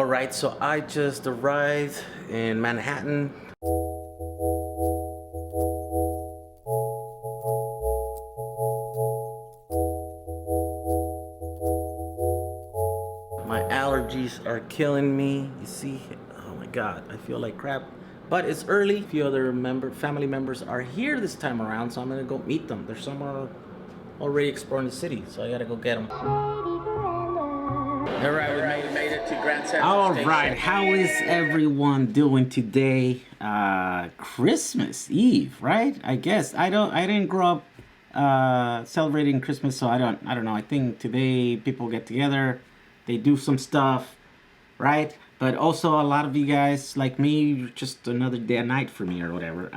All right, so I just arrived in Manhattan. My allergies are killing me. You see, oh my God, I feel like crap. But it's early. A few other family members are here this time around, so I'm gonna go meet them. They're somewhere already exploring the city, so I gotta go get them. All right, we made it to Grand Central All Station. right, how is everyone doing today? Christmas Eve, right? I guess I didn't grow up celebrating Christmas, so I don't know. I think today people get together, they do some stuff, right? But also a lot of you guys like me, just another day and night for me or whatever.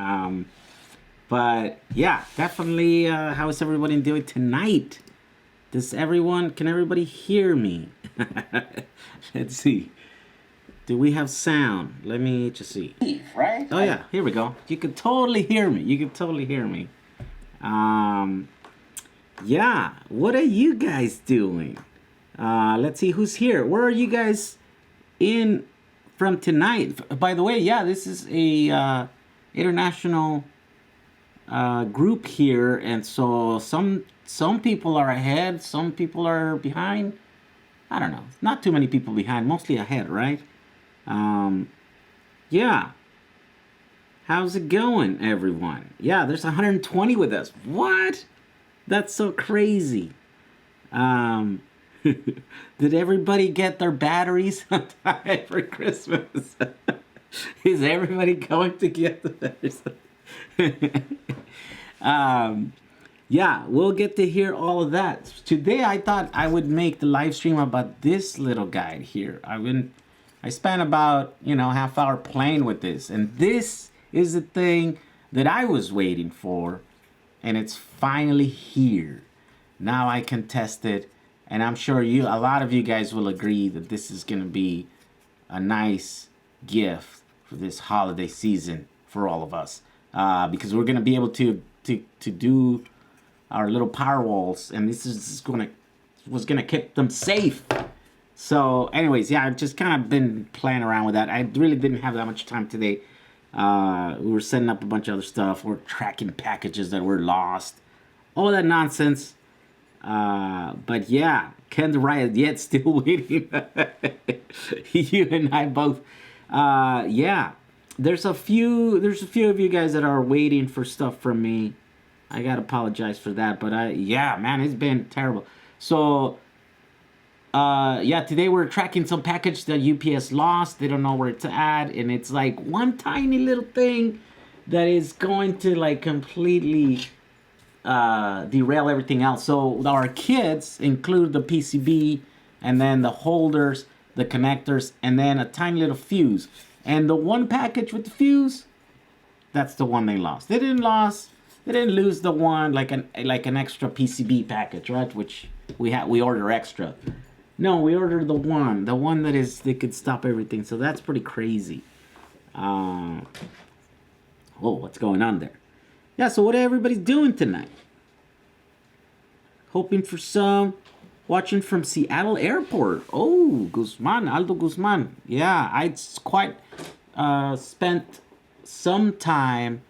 But yeah, definitely. How is everybody doing tonight? Can everybody hear me? Let's see. Do we have sound? Let me just see. Right? Oh yeah, here we go. You can totally hear me. Yeah, what are you guys doing? Let's see who's here. Where are you guys in from tonight? By the way, yeah, this is a international group here, and so some people are ahead, some people are behind. I don't know. Not too many people behind, mostly ahead, right? Yeah. How's it going, everyone? Yeah, there's 120 with us. What? That's so crazy. Did everybody get their batteries on time for Christmas? Is everybody going to get the batteries? Yeah, we'll get to hear all of that. Today I thought I would make the live stream about this little guy here. I spent about, half hour playing with this, and this is the thing that I was waiting for, and it's finally here. Now I can test it, and I'm sure a lot of you guys will agree that this is going to be a nice gift for this holiday season for all of us, because we're going to be able to do our little power walls, and this was gonna keep them safe. So anyways, yeah, I've just kind of been playing around with that. I really didn't have that much time today. We were setting up a bunch of other stuff. We're tracking packages that were lost, all that nonsense. But yeah, Ken the Riot yet still waiting. You and I both. Yeah, there's a few of you guys that are waiting for stuff from me. I gotta apologize for that, but yeah, man, it's been terrible. So, yeah, today we're tracking some package that UPS lost. They don't know where it's at, and it's like one tiny little thing that is going to like completely derail everything else. So our kits include the PCB, and then the holders, the connectors, and then a tiny little fuse. And the one package with the fuse, that's the one they lost. They didn't lose the one like an extra PCB package, right? Which we order extra. No, we ordered the one that they could stop everything. So that's pretty crazy. Oh, what's going on there? Yeah. So what everybody's doing tonight? Hoping for some. Watching from Seattle Airport. Oh, Aldo Guzman. Yeah, I quite spent some time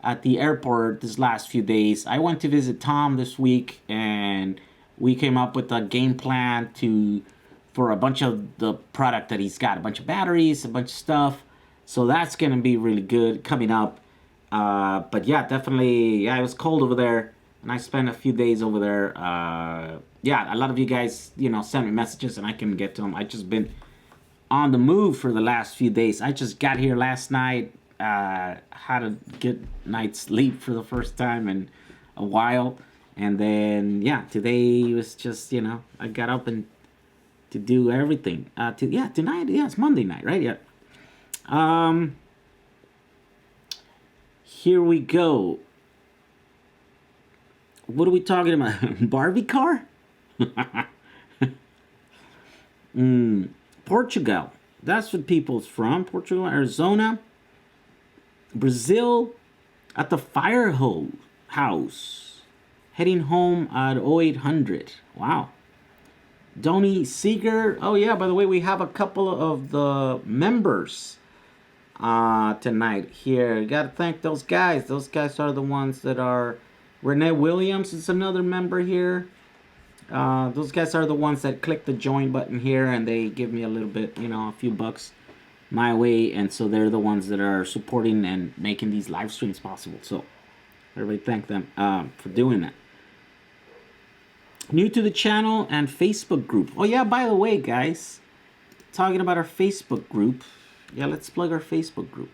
at the airport this last few days. I went to visit Tom this week, and we came up with a game plan for a bunch of the product that he's got, a bunch of batteries, a bunch of stuff. So that's gonna be really good coming up. But yeah, definitely, yeah, it was cold over there, and I spent a few days over there. Yeah, a lot of you guys, sent me messages, and I can get to them. I just been on the move for the last few days. I just got here last night. Had a good night's sleep for the first time in a while, and then yeah, today was just I got up and to do everything. Tonight, yeah, it's Monday night, right? Yeah. Here we go. What are we talking about? Barbie car? Portugal. That's what people's from. Portugal, Arizona. Brazil at the fire house. Heading home at 0800. Wow. Donnie Seeger. Oh yeah, by the way, we have a couple of the members tonight here. Gotta thank those guys. Those guys are the ones that are. Renee Williams is another member here. Those guys are the ones that click the join button here, and they give me a little bit, a few bucks my way, and so they're the ones that are supporting and making these live streams possible. So everybody thank them for doing that. New to the channel and Facebook group. Oh yeah, by the way, guys, talking about our Facebook group. Yeah, let's plug our Facebook group.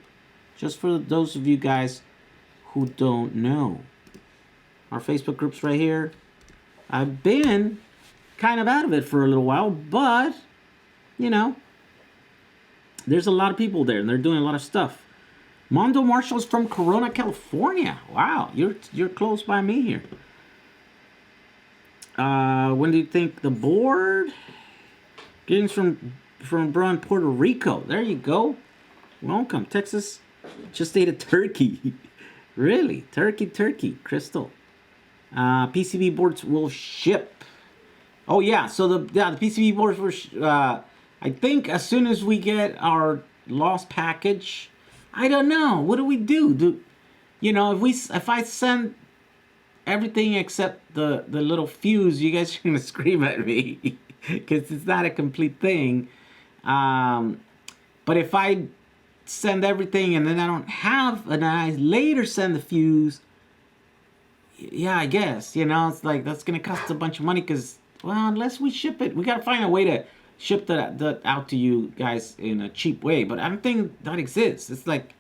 Just for those of you guys who don't know. Our Facebook group's right here. I've been kind of out of it for a little while, but, there's a lot of people there, and they're doing a lot of stuff. Mondo Marshall's from Corona, California. Wow, you're close by me here. When do you think the board? Greetings from bro in Puerto Rico. There you go. Welcome. Texas just ate a turkey. Really? Turkey. Crystal. PCB boards will ship. Oh yeah, so the PCB boards were I think as soon as we get our lost package, I don't know. What do we do? If I send everything except the little fuse, you guys are gonna scream at me because it's not a complete thing. But if I send everything and then I don't have, and I later send the fuse, yeah, I guess, it's like that's gonna cost a bunch of money because, well, unless we ship it, we gotta find a way to ship that out to you guys in a cheap way. But I don't think that exists. It's like,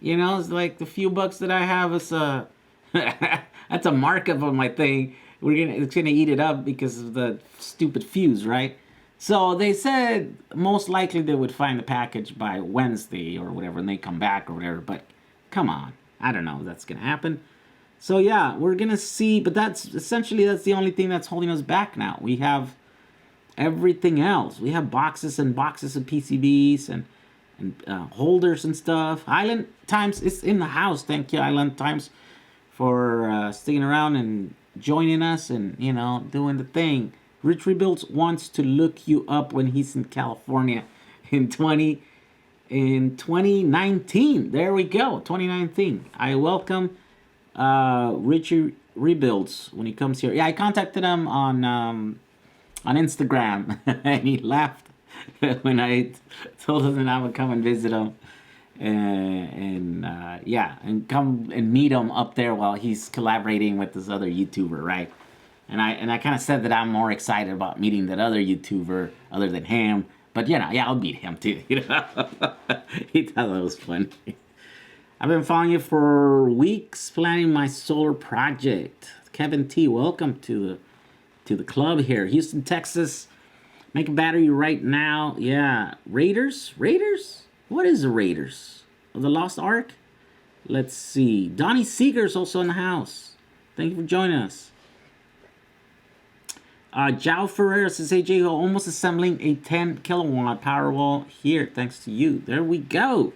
it's like the few bucks that I have is that's a markup on my thing. It's gonna eat it up because of the stupid fuse, right? So they said most likely they would find the package by Wednesday or whatever, and they come back or whatever. But come on, I don't know if that's gonna happen. So yeah, we're gonna see. But that's the only thing that's holding us back now. We have everything else. We have boxes and boxes of PCBs and holders and stuff. Island Times is in the house. Thank you, Island Times, for sticking around and joining us and doing the thing. Rich Rebuilds wants to look you up when he's in California in 2019. There we go, 2019. I welcome Richie Rebuilds when he comes here. Yeah, I contacted him on Instagram and he laughed when I told him that I would come and visit him and come and meet him up there while he's collaborating with this other YouTuber, right? And I kind of said that I'm more excited about meeting that other YouTuber other than him, but I'll meet him too. He thought that was funny. I've been following you for weeks, planning my solar project. Kevin T, welcome to the club here. Houston, Texas. Make a battery right now. Yeah. Raiders? What is the Raiders? The Lost Ark? Let's see. Donnie Seeger's also in the house. Thank you for joining us. Jao Ferreira says, hey, Jay, almost assembling a 10 kilowatt Powerwall here. Thanks to you. There we go.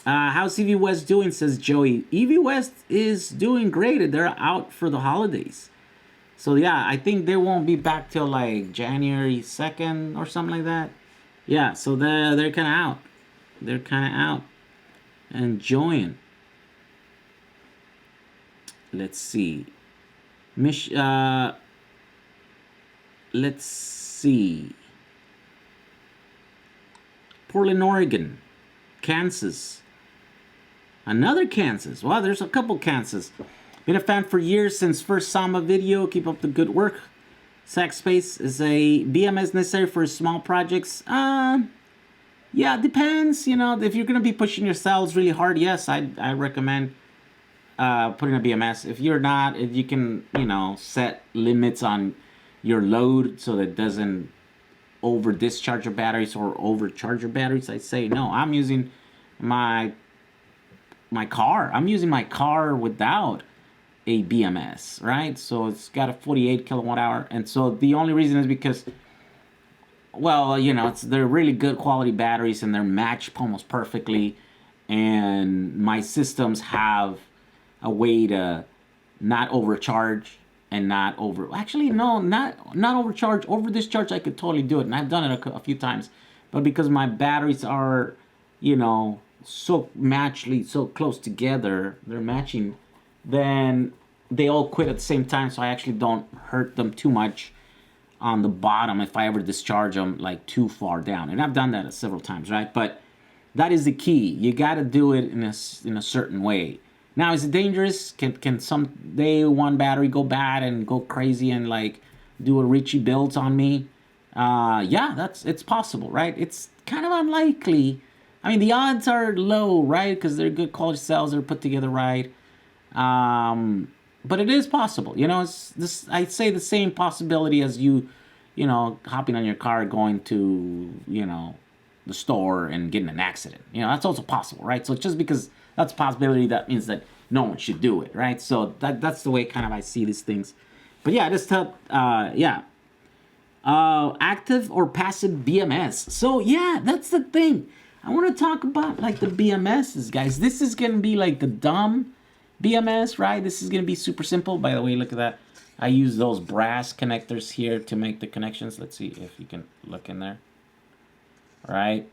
How's EV West doing, says Joey. EV West is doing great. They're out for the holidays. So, yeah, I think they won't be back till, like, January 2nd or something like that. Yeah, so they're kind of out. They're kind of out. Enjoying. Let's see. Let's see. Portland, Oregon. Kansas. Another Kansas. Wow, there's a couple Kansas. Been a fan for years since first saw my video. Keep up the good work. Sack space is a BMS necessary for small projects. Yeah, it depends. If you're gonna be pushing your cells really hard, yes, I recommend putting a BMS. If you're not, if you can, set limits on your load so that it doesn't over discharge your batteries or overcharge your batteries, I say no. I'm using my car. I'm using my car without a BMS, right? So it's got a 48 kilowatt hour, and so the only reason is because, well, they're really good quality batteries and they're matched almost perfectly, and my systems have a way to not overcharge and not over. Actually, no, not overcharge. Over discharge, I could totally do it, and I've done it a few times. But because my batteries are, so so close together, they're matching, then they all quit at the same time. So I actually don't hurt them too much on the bottom if I ever discharge them like too far down. And I've done that several times, right? But that is the key. You got to do it in a certain way. Now, is it dangerous? Can someday one battery go bad and go crazy and like do a Richie builds on me? Yeah, it's possible, right? It's kind of unlikely. I mean, the odds are low, right? Because they're good quality cells, they're put together right. But it is possible. It's this. I'd say the same possibility as you hopping on your car going to the store and getting an accident. That's also possible, right? So just because that's a possibility, that means that no one should do it, right? So that's the way kind of I see these things. But yeah, just active or passive BMS. So yeah, that's the thing. I want to talk about like the BMSs, guys. This is gonna be like the dumb BMS, right? This is gonna be super simple. By the way, look at that. I use those brass connectors here to make the connections. Let's see if you can look in there. Right?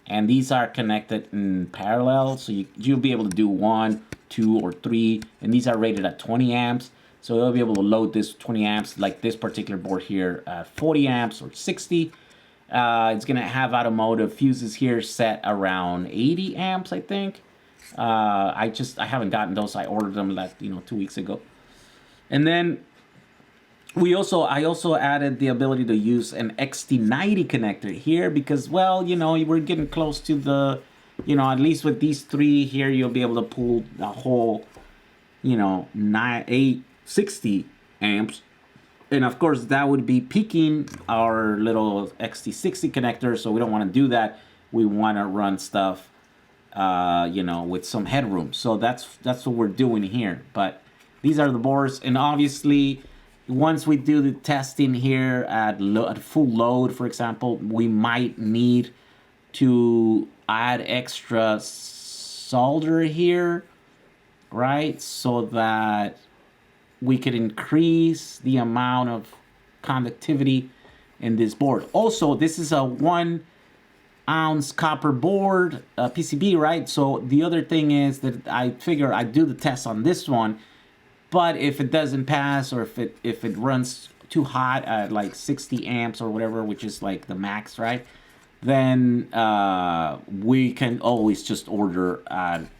And these are connected in parallel, so you'll be able to do 1, 2, or 3, and these are rated at 20 amps. So you'll be able to load this 20 amps, like this particular board here, at 40 amps or 60. It's gonna have automotive fuses here set around 80 amps, I think. I haven't gotten those. I ordered them like 2 weeks ago. And then I also added the ability to use an XT90 connector here because, well, we're getting close to the, at least with these 3 here, you'll be able to pull the whole, 860 amps. And of course, that would be peaking our little XT60 connector. So we don't want to do that. We want to run stuff, with some headroom. So that's what we're doing here. But these are the boards, and obviously, once we do the testing here at full load, for example, we might need to add extra solder here, right? So that we could increase the amount of conductivity in this board. Also, this is a 1 ounce copper board, PCB, right? So the other thing is that I figure I do the test on this one, but if it doesn't pass, or if it runs too hot at like 60 amps or whatever, which is like the max, right? Then we can always just order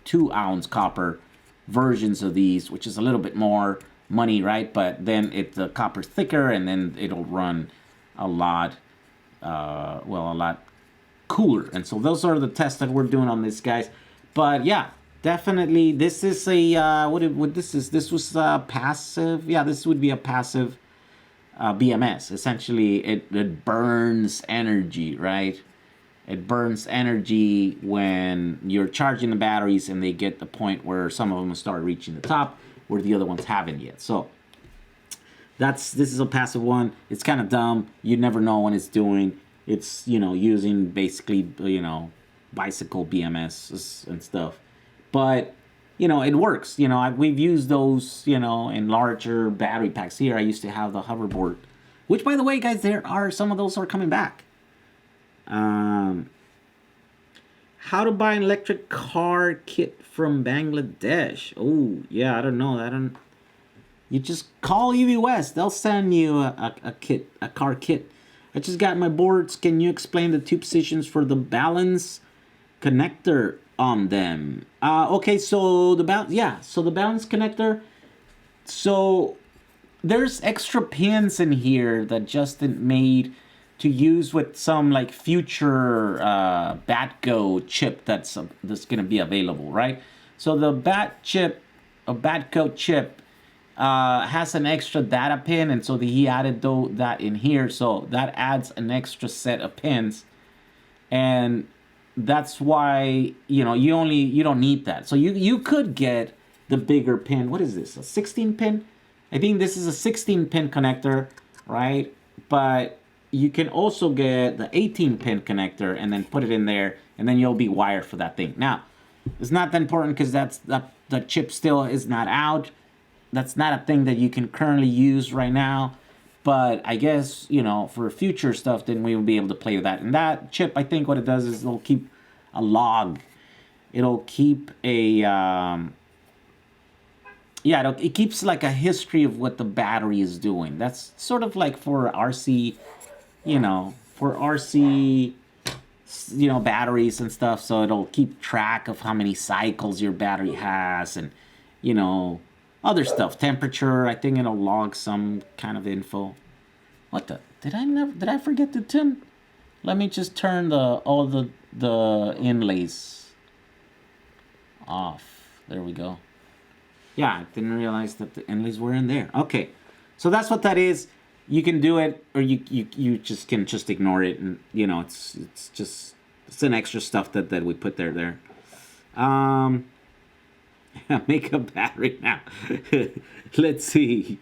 2 ounce copper versions of these, which is a little bit more money, right? But then the copper's thicker, and then it'll run a lot cooler. And so those are the tests that we're doing on this, guys. But yeah, definitely this is a this was passive. Yeah, this would be a passive BMS. Essentially, it burns energy, right? It burns energy when you're charging the batteries, and they get the point where some of them start reaching the top, where the other ones haven't yet. So this is a passive one. It's kind of dumb. You never know what it's doing. It's using basically bicycle BMS and stuff, but it works. We've used those in larger battery packs. Here I used to have the hoverboard, which, by the way, guys, some of those are coming back. How to buy an electric car kit from Bangladesh? Oh yeah, I don't know. You just call UV West. They'll send you a kit, a car kit. I just got my boards. Can you explain the 2 positions for the balance connector on them? Okay, so the balance connector. So there's extra pins in here that Justin made to use with some like future Batco chip that's going to be available, right? So the Batco chip has an extra data pin, and so he added that in here, so that adds an extra set of pins, and that's why you don't need that. So you could get the bigger pin. What is this, a 16 pin? I think this is a 16 pin connector, right? But you can also get the 18 pin connector and then put it in there, and then you'll be wired for that thing. Now, it's not that important because the chip still is not out. That's not a thing that you can currently use right now. But I guess, for future stuff, then we will be able to play with that. And that chip, I think what it does is it'll keep a log. It'll keep it keeps like a history of what the battery is doing. That's sort of like for RC, batteries and stuff. So it'll keep track of how many cycles your battery has and, other stuff. Temperature, I think it'll log some kind of info. What the? Did I forget to turn? Let me just turn all the inlays off. There we go. Yeah, I didn't realize that the inlays were in there. Okay, so that's what that is. You can do it, or you just can just ignore it, and it's an extra stuff that we put there. Make a battery now. Let's see.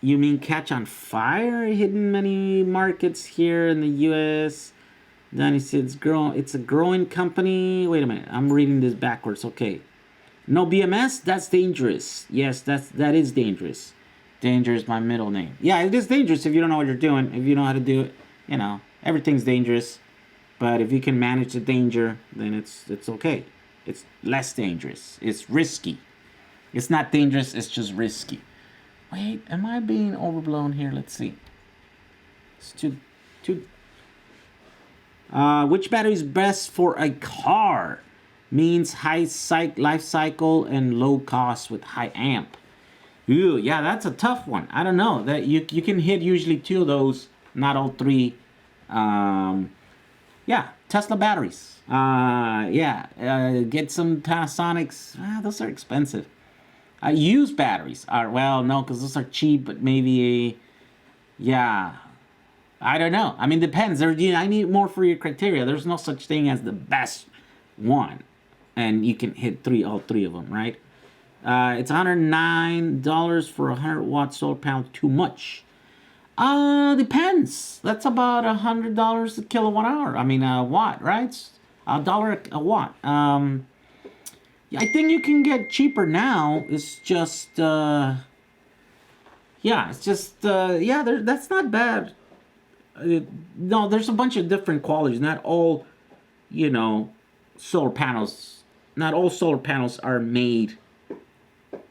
You mean catch on fire? Hidden many markets here in the U.S. Danny said it's a growing company. Wait a minute, I'm reading this backwards. Okay. No BMS? That's dangerous. Yes, that is dangerous. Danger is my middle name. Yeah, it is dangerous if you don't know what you're doing. If you know how to do it, everything's dangerous. But if you can manage the danger, then it's okay. It's less dangerous. It's risky. It's not dangerous, it's just risky. Wait, am I being overblown here? Let's see. It's too. Which battery is best for a car? Means high life cycle and low cost with high amp. Ooh, yeah, that's a tough one. I don't know. That you can hit usually 2 of those, not all 3. Yeah, Tesla batteries. Get some Panasonics. Those are expensive. Used batteries are, because those are cheap, but maybe, I don't know. I mean, depends. I need more for your criteria. There's no such thing as the best one, and you can hit all 3 of them, right? It's $109 for a 100-watt solar panel. Too much. Depends. That's about $100 a kilowatt hour. I mean, a watt, right? $1 a watt. I think you can get cheaper now. It's just, that's not bad. No, there's a bunch of different qualities. Not all, solar panels. Not all solar panels are made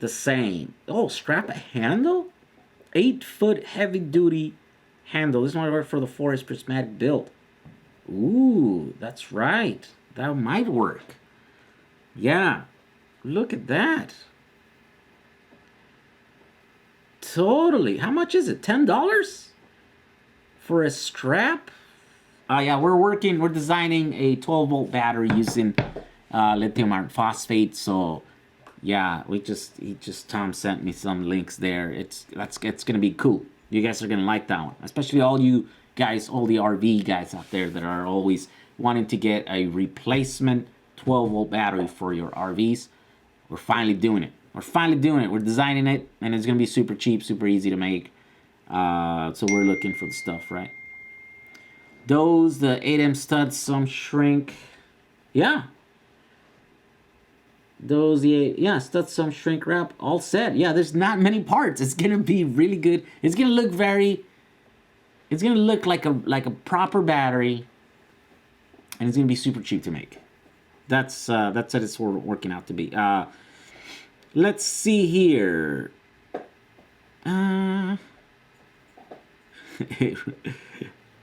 the same. Oh, strap a handle? 8-foot heavy-duty handle. This one works for the Forest prismatic build. Ooh, that's right. That might work. Yeah. Look at that. Totally. How much is it? $10 for a strap? We're designing a 12-volt battery using lithium iron phosphate. So, yeah, Tom sent me some links there. It's gonna be cool. You guys are gonna like that one, especially all you guys, all the RV guys out there that are always wanting to get a replacement 12-volt battery for your RVs. We're finally doing it. We're designing it, and it's gonna be super cheap, super easy to make. So we're looking for the stuff, right? Those, the 8M studs, some shrink. Yeah. Those, studs, some shrink wrap, all set. Yeah, there's not many parts. It's gonna be really good. It's gonna look like a proper battery, and it's gonna be super cheap to make. That's what it's working out to be. Let's see here.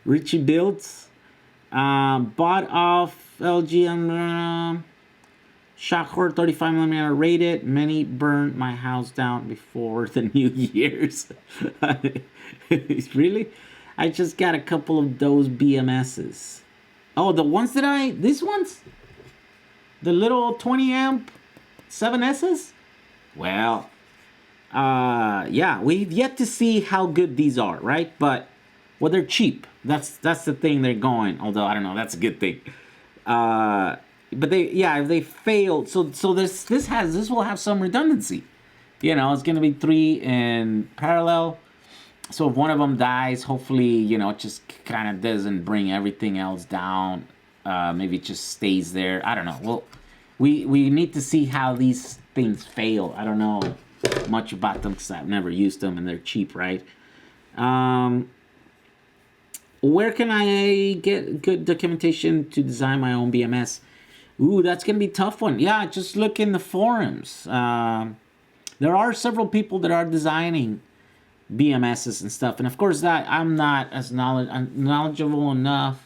Richie Builds. Bought off LG Shockhorn 35mm rated. Many burned my house down before the New Year's. Really? I just got a couple of those BMSs. Oh, these ones? The little 20 amp 7S's? Well, we've yet to see how good these are, right? But, they're cheap. That's the thing they're going. Although, I don't know, that's a good thing. But if they fail, so this will have some redundancy. It's going to be 3 in parallel. So if one of them dies, hopefully, it just kind of doesn't bring everything else down. Maybe it just stays there. I don't know. we need to see how these things fail. I don't know much about them because I've never used them and they're cheap, right? Where can I get good documentation to design my own BMS? Ooh, that's gonna be a tough one. Yeah, just look in the forums. There are several people that are designing BMSs and stuff, and of course that I'm not as knowledgeable enough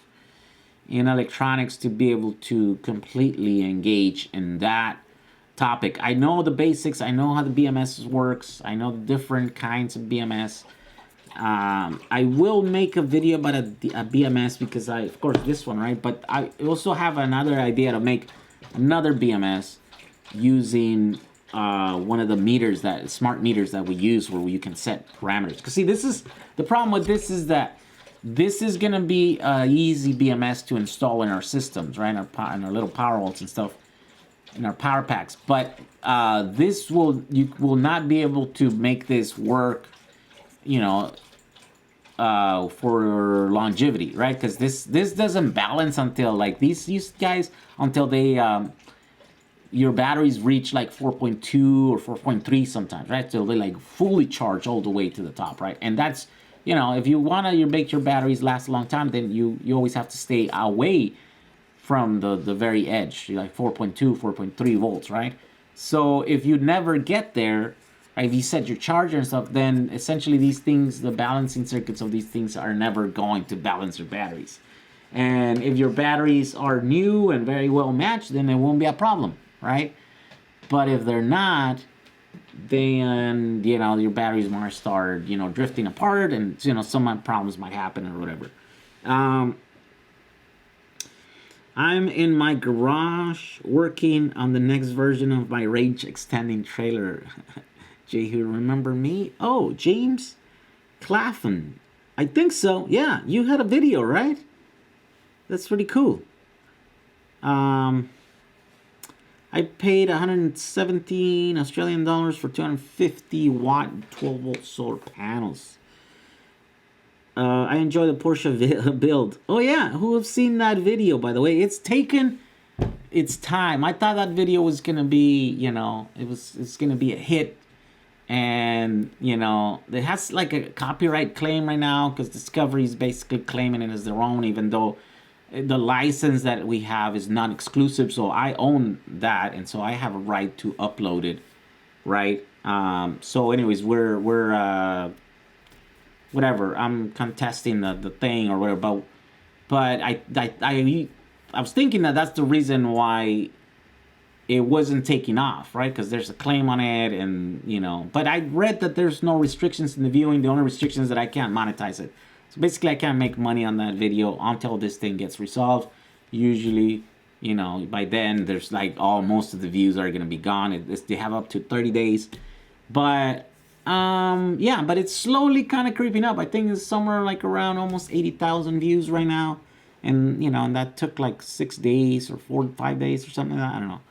in electronics to be able to completely engage in that topic. I know the basics. I know how the BMS works. I know the different kinds of BMS. I will make a video about a BMS because of course this one, right? But I also have another idea to make another BMS using one of the meters, smart meters that we use, where you can set parameters. Because see, this is the problem with this, is that this is gonna be an easy BMS to install in our systems, right? In our little power walls and stuff, in our power packs. But you will not be able to make this work, you know, for longevity, right? Because this doesn't balance until like these guys, until they your batteries reach like 4.2 or 4.3 sometimes, right? So they like fully charge all the way to the top, right? And that's, you know, if you want to make your batteries last a long time, then you always have to stay away from the very edge, like 4.2, 4.3 volts, right? So if you never get there, if you set your charger and stuff, then essentially these things, the balancing circuits of these things are never going to balance your batteries. And if your batteries are new and very well matched, then it won't be a problem, right? But if they're not, then, you know, your batteries might start, you know, drifting apart, and, you know, some problems might happen or whatever. I'm in my garage working on the next version of my range extending trailer. Jehu, remember me? Oh, James Claflin. I think so. Yeah, you had a video, right? That's pretty cool. I paid 117 Australian dollars for 250 watt 12 volt solar panels. I enjoy the Porsche build. Oh yeah, who have seen that video, by the way? It's taken its time. I thought that video was gonna be, you know, it's gonna be a hit. And, you know, it has like a copyright claim right now because Discovery is basically claiming it as their own, even though the license that we have is non-exclusive. So I own that, and so I have a right to upload it, right? So anyways, we're whatever. I'm contesting the thing or whatever, but I was thinking that's the reason why it wasn't taking off, right? Because there's a claim on it, and, you know, but I read that there's no restrictions in the viewing. The only restriction is that I can't monetize it. So basically I can't make money on that video until this thing gets resolved. Usually, you know, by then there's like most of the views are gonna be gone. They have up to 30 days. But yeah, but it's slowly kind of creeping up. I think it's somewhere like around almost 80,000 views right now. And, you know, and that took like 6 days or 4 to 5 days or something like that. I don't know.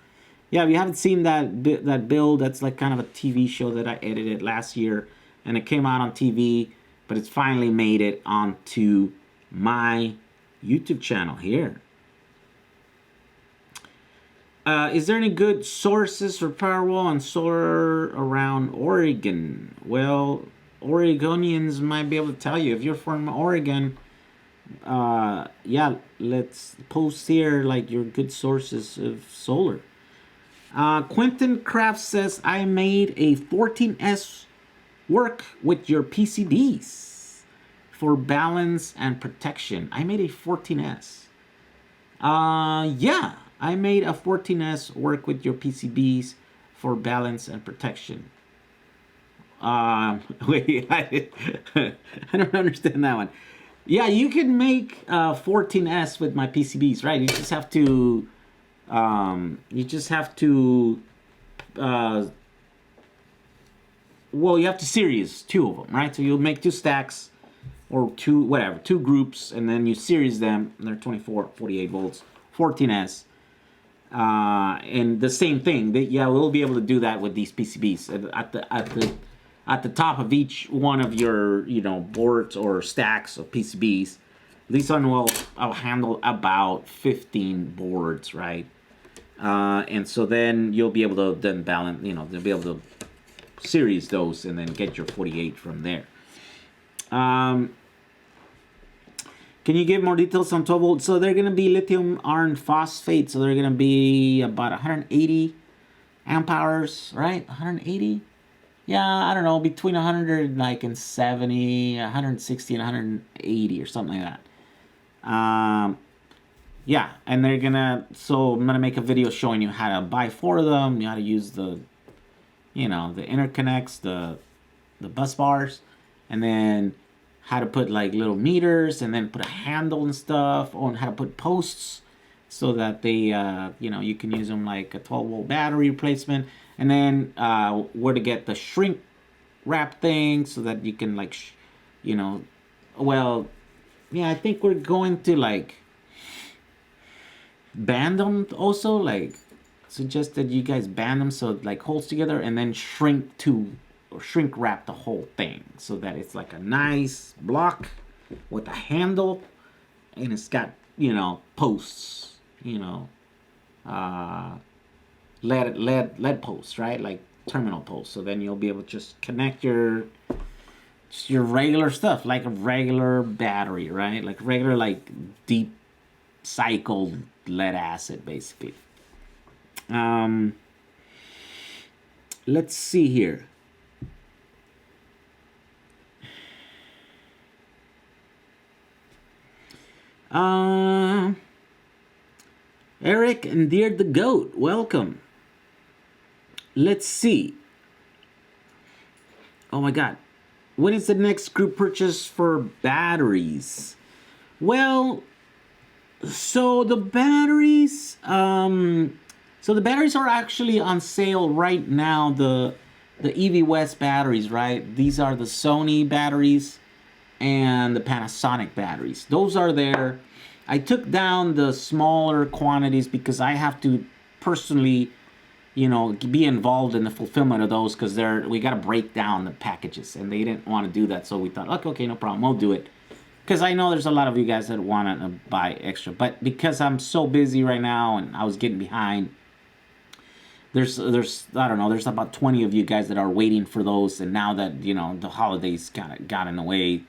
Yeah, if you haven't seen that build, that's like kind of a TV show that I edited last year, and it came out on TV, but it's finally made it onto my YouTube channel here. Is there any good sources for Powerwall and solar around Oregon? Well, Oregonians might be able to tell you. If you're from Oregon, yeah, let's post here like your good sources of solar. Quentin Kraft says, I made a 14S work with your PCBs for balance and protection. I made a 14S. Yeah, I made a 14S work with your PCBs for balance and protection. Wait, I don't understand that one. Yeah, you can make 14S with my PCBs, right? You just have to well, you have to series 2 of them, right? So you'll make 2 stacks or 2 groups, and then you series them, and they're 24, 48 volts, 14S. And the same thing, yeah, we'll be able to do that with these PCBs at the top of each one of your, you know, boards or stacks of PCBs. This one I'll handle about 15 boards, right? And so then you'll be able to then balance, you know, they'll be able to series those and then get your 48 from there. Can you give more details on 12 volt? So they're going to be lithium iron phosphate. So they're going to be about 180 amp hours, right? 180? Yeah, I don't know, between 100 like and 70, 160 and 180 or something like that. Yeah, and they're gonna, so I'm gonna make a video showing you how to buy 4 of them, how to use the, you know, the interconnects, the bus bars, and then how to put like little meters, and then put a handle and stuff, on how to put posts so that they, you know, you can use them like a 12 volt battery replacement, and then where to get the shrink wrap thing so that you can like, you know, well, yeah, I think we're going to like band them also, like suggest that you guys band them so it like holds together, and then shrink wrap the whole thing so that it's like a nice block with a handle, and it's got, you know, posts, you know, lead posts, right, like terminal posts, so then you'll be able to just connect your regular stuff like a regular battery, right, like regular like deep cycled lead acid basically. Let's see here. Eric and Dear the Goat, welcome. Let's see. Oh my god. When is the next group purchase for batteries? Well, so the batteries, are actually on sale right now. The EV West batteries, right? These are the Sony batteries and the Panasonic batteries. Those are there. I took down the smaller quantities because I have to personally, you know, be involved in the fulfillment of those, because we got to break down the packages, and they didn't want to do that. So we thought, okay, no problem, we'll do it. Because I know there's a lot of you guys that want to buy extra, but because I'm so busy right now and I was getting behind, there's I don't know, there's about 20 of you guys that are waiting for those, and now that, you know, the holidays kind of got in the way,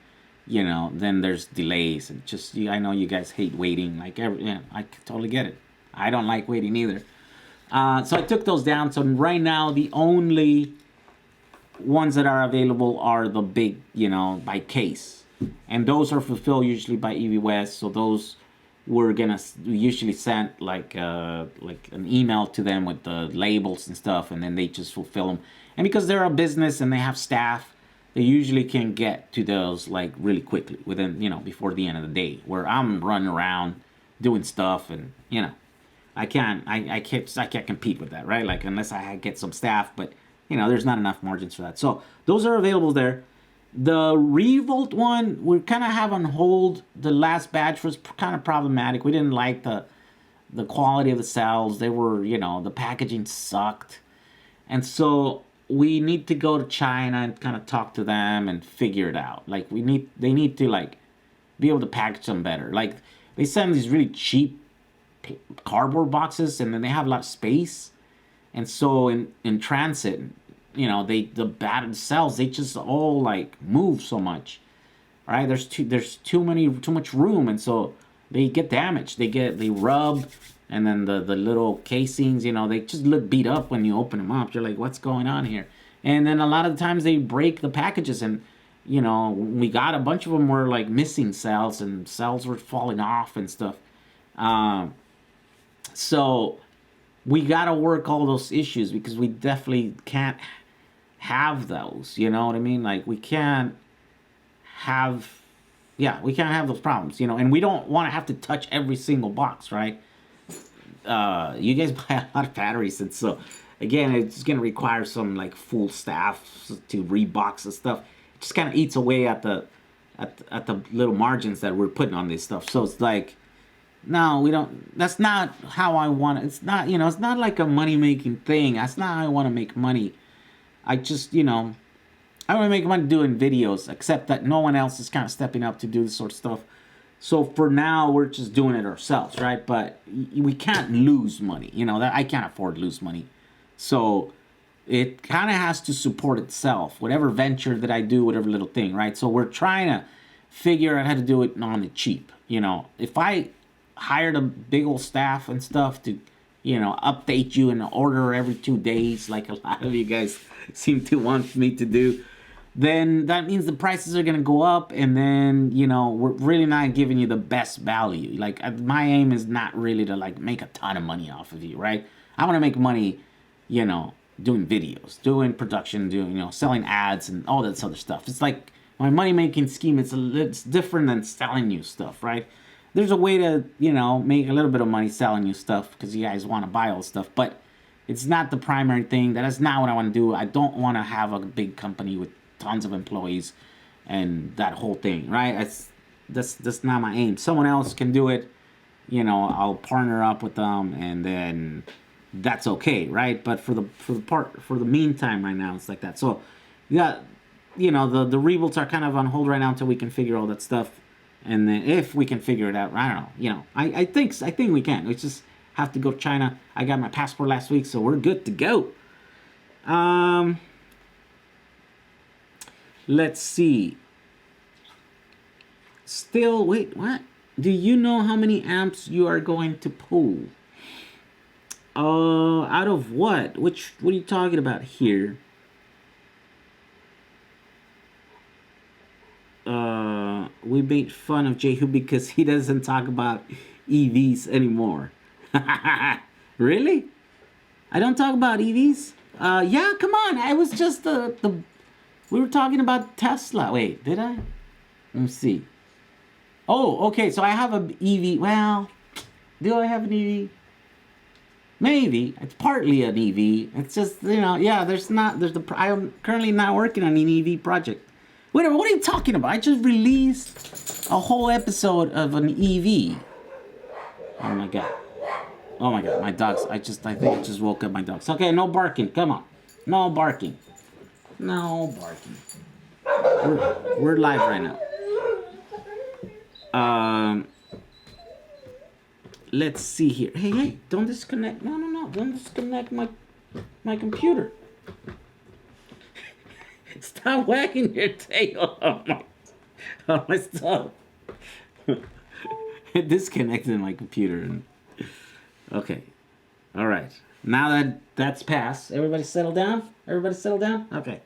you know, then there's delays, and just, I know you guys hate waiting, like yeah, I totally get it. I don't like waiting either. So I took those down. So right now the only ones that are available are the big, you know, by case, and those are fulfilled usually by EV West. So those we're gonna usually send like an email to them with the labels and stuff, and then they just fulfill them. And because they're a business and they have staff, they usually can get to those like really quickly, within, you know, before the end of the day, where I'm running around doing stuff, and, you know, I can't compete with that, right? Like, unless I get some staff, but, you know, there's not enough margins for that. So those are available there. The Revolt one, we kind of have on hold. The last batch was kind of problematic. We didn't like the quality of the cells. They were, you know, the packaging sucked. And so we need to go to China and kind of talk to them and figure it out. Like, they need to like be able to package them better. Like, they send these really cheap cardboard boxes, and then they have a lot of space, and so in transit, you know, the battered cells, they just all like move so much, right? There's too much room, and so they get damaged. They rub, and then the little casings, you know, they just look beat up when you open them up. You're like, what's going on here? And then a lot of the times they break the packages, and, you know, we got a bunch of them were like missing cells, and cells were falling off and stuff. So we got to work all those issues, because we definitely can't have those, you know what I mean? Like, we can't have those problems, you know, and we don't want to have to touch every single box, right? You guys buy a lot of batteries, and so, again, it's going to require some like full staff to rebox the stuff. It just kind of eats away at the little margins that we're putting on this stuff. So it's like, no, we don't. That's not how I want it. It's not, you know, it's not like a money-making thing. That's not how I want to make money. I just, you know, I want to make money doing videos, except that no one else is kind of stepping up to do this sort of stuff. So for now, we're just doing it ourselves, right? But we can't lose money. You know, that I can't afford to lose money. So it kind of has to support itself, whatever venture that I do, whatever little thing, right? So we're trying to figure out how to do it on the cheap. You know, if I hired a big old staff and stuff to, you know, update you and order every 2 days, like a lot of you guys seem to want me to do, then that means the prices are going to go up, and then, you know, we're really not giving you the best value. Like, my aim is not really to, like, make a ton of money off of you, right? I want to make money, you know, doing videos, doing production, doing, you know, selling ads and all that other stuff. It's like my money-making scheme, it's different than selling you stuff, right? There's a way to, you know, make a little bit of money selling you stuff because you guys want to buy all the stuff, but it's not the primary thing. That is not what I want to do. I don't want to have a big company with tons of employees and that whole thing, right? That's not my aim. Someone else can do it, you know, I'll partner up with them, and then that's okay, right? But for the meantime right now, it's like that. So yeah, you know, the rebuilds are kind of on hold right now until we can figure all that stuff. And then if we can figure it out, I don't know, you know, I think we can. We just have to go to China. I got my passport last week, so we're good to go. Let's see. Still, wait, what? Do you know how many amps you are going to pull? Out of what? What are you talking about here? We made fun of Jehu because he doesn't talk about EVs anymore. Really? I don't talk about EVs? Yeah, come on. I was just we were talking about Tesla. Wait, did I? Let me see. Oh, okay. So I have an EV. Well, do I have an EV? Maybe. It's partly an EV. It's just, you know, yeah, I'm currently not working on an EV project. Wait, what are you talking about? I just released a whole episode of an EV. Oh my god. Oh my god, my dogs. I think I just woke up my dogs. Okay, no barking. Come on. No barking. No barking. We're live right now. Let's see here. Hey, don't disconnect. No. Don't disconnect my computer. Stop wagging your tail on my stuff. It disconnected my computer. Okay. All right. Now that's passed. Everybody settle down? Okay.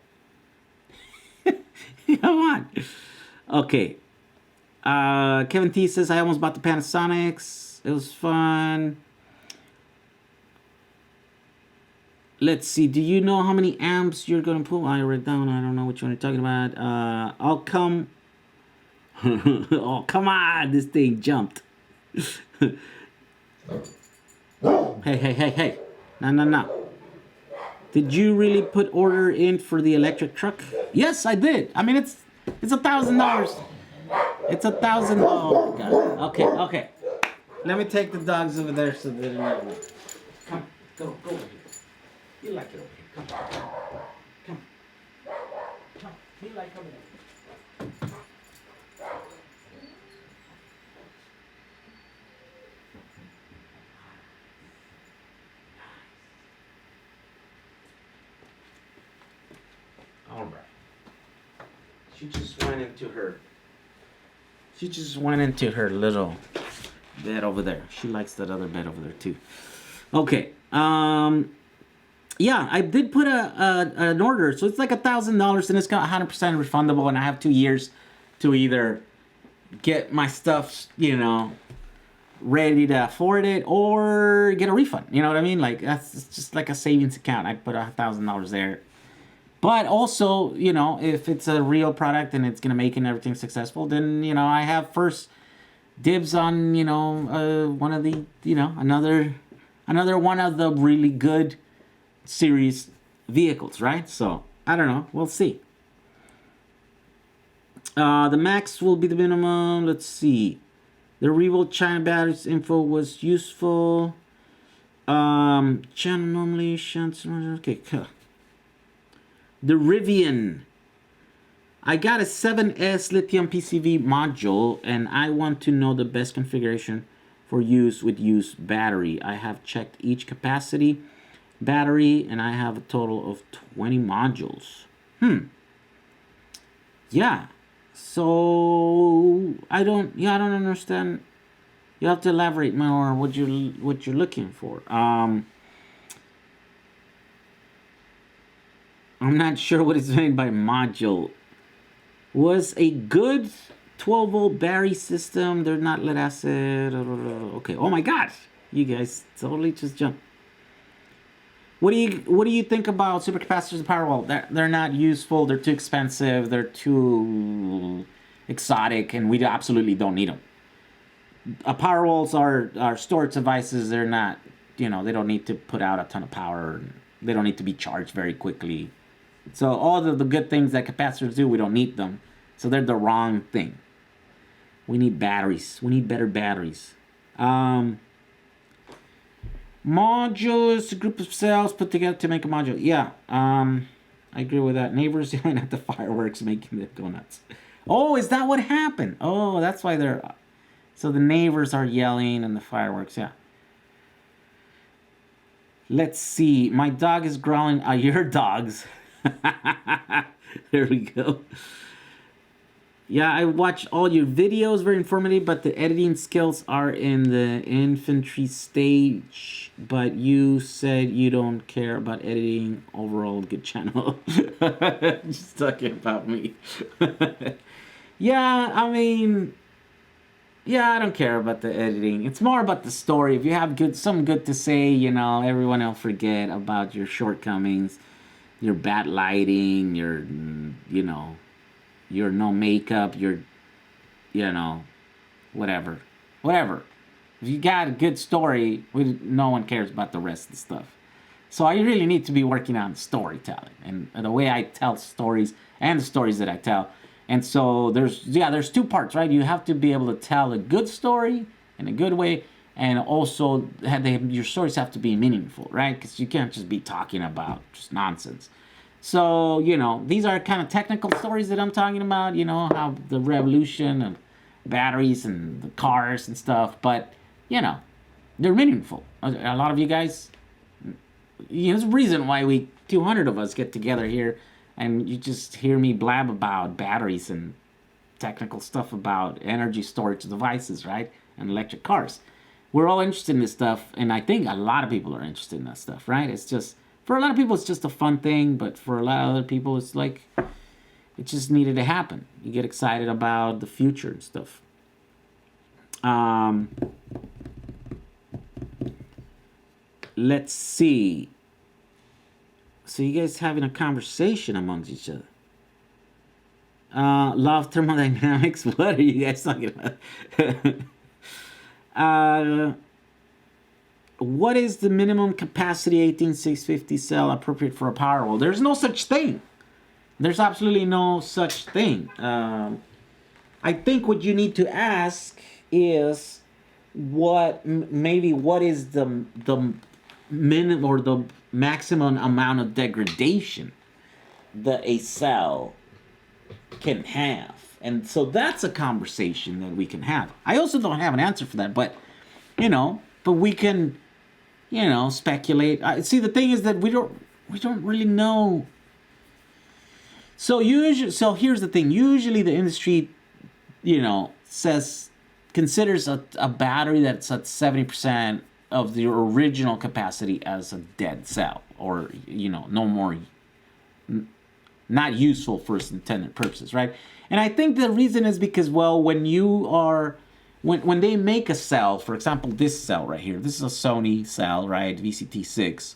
Come on. Okay. Kevin T says, I almost bought the Panasonics. It was fun. Let's see. Do you know how many amps you're going to pull? I wrote down. I don't know which one you're talking about. I'll come. Oh, come on. This thing jumped. Hey. No. Did you really put order in for the electric truck? Yes, I did. I mean, it's $1,000. It's $1,000. Oh, God. Okay. Let me take the dogs over there so they're not. Come, go over here. You like it over here. Come. You like over there. All right. She just went into her little bed over there. She likes that other bed over there too. Okay. Yeah, I did put an order, so it's like $1,000, and it's got 100% refundable, and I have 2 years to either get my stuff, you know, ready to afford it, or get a refund. You know what I mean? Like it's just like a savings account. I put $1,000 there, but also, you know, if it's a real product and it's gonna make and everything successful, then, you know, I have first dibs on, you know, one of the, you know, another one of the really good series vehicles, right? So I don't know, we'll see. The max will be the minimum. Let's see. The Revolt China batteries info was useful. Channel normally okay. The Rivian. I got a 7S lithium PCV module, and I want to know the best configuration for use with used battery. I have checked each capacity battery, and I have a total of 20 modules. Yeah. So I don't understand. You have to elaborate more what you're looking for. I'm not sure what is meant by module. Was a good 12-volt battery system. They're not lead acid. Okay. Oh my God. You guys totally just jumped. What do you think about supercapacitors and Powerwall? They're not useful. They're too expensive. They're too exotic, and we absolutely don't need them. Powerwalls are storage devices. They're not, they don't need to put out a ton of power. They don't need to be charged very quickly. So all the good things that capacitors do, we don't need them. So they're the wrong thing. We need batteries. We need better batteries. Modules, a group of cells put together to make a module. Yeah, I agree with that. Neighbors yelling at the fireworks, making them go nuts. Oh, is that what happened? Oh, that's why they're... So the neighbors are yelling and the fireworks, yeah. Let's see. My dog is growling. Your dogs. There we go. Yeah, I watched all your videos, very informative, but the editing skills are in the infantry stage. But you said you don't care about editing. Overall, good channel. Just talking about me. Yeah, I mean, yeah, I don't care about the editing. It's more about the story. If you have something good to say, everyone will forget about your shortcomings, your bad lighting, your no makeup, your, whatever. If you got a good story, no one cares about the rest of the stuff. So I really need to be working on storytelling and the way I tell stories and the stories that I tell. And so there's two parts, right? You have to be able to tell a good story in a good way, and also your stories have to be meaningful, right? Because you can't just be talking about just nonsense. So, these are kind of technical stories that I'm talking about, how the revolution of batteries and the cars and stuff, but, they're meaningful. A lot of you guys, there's a reason why 200 of us get together here, and you just hear me blab about batteries and technical stuff about energy storage devices, right? And electric cars. We're all interested in this stuff, and I think a lot of people are interested in that stuff, right? It's just... For a lot of people, it's just a fun thing, but for a lot of other people, it's like, it just needed to happen. You get excited about the future and stuff. Let's see. So you guys having a conversation amongst each other. Love thermodynamics. What are you guys talking about? What is the minimum capacity 18650 cell appropriate for a Powerwall? There's no such thing. There's absolutely no such thing. I think what you need to ask is what is the minimum or the maximum amount of degradation that a cell can have. And so that's a conversation that we can have. I also don't have an answer for that, but we can speculate. See, the thing is that we don't really know. So here's the thing. Usually the industry, considers a battery that's at 70% of the original capacity as a dead cell, or no more, not useful for its intended purposes, right? And I think the reason is because, well, when they make a cell, for example, this cell right here, this is a Sony cell, right, VCT6.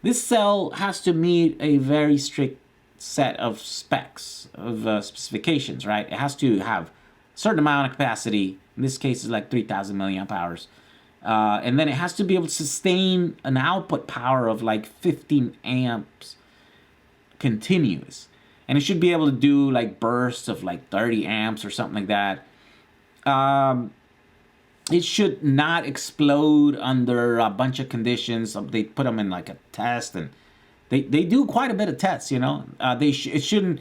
This cell has to meet a very strict set of specs, of specifications, right? It has to have a certain amount of capacity. In this case, it's like 3,000 milliamp hours. And then it has to be able to sustain an output power of like 15 amps continuous. And it should be able to do like bursts of like 30 amps or something like that. It should not explode under a bunch of conditions. They put them in like a test, and they do quite a bit of tests, It shouldn't,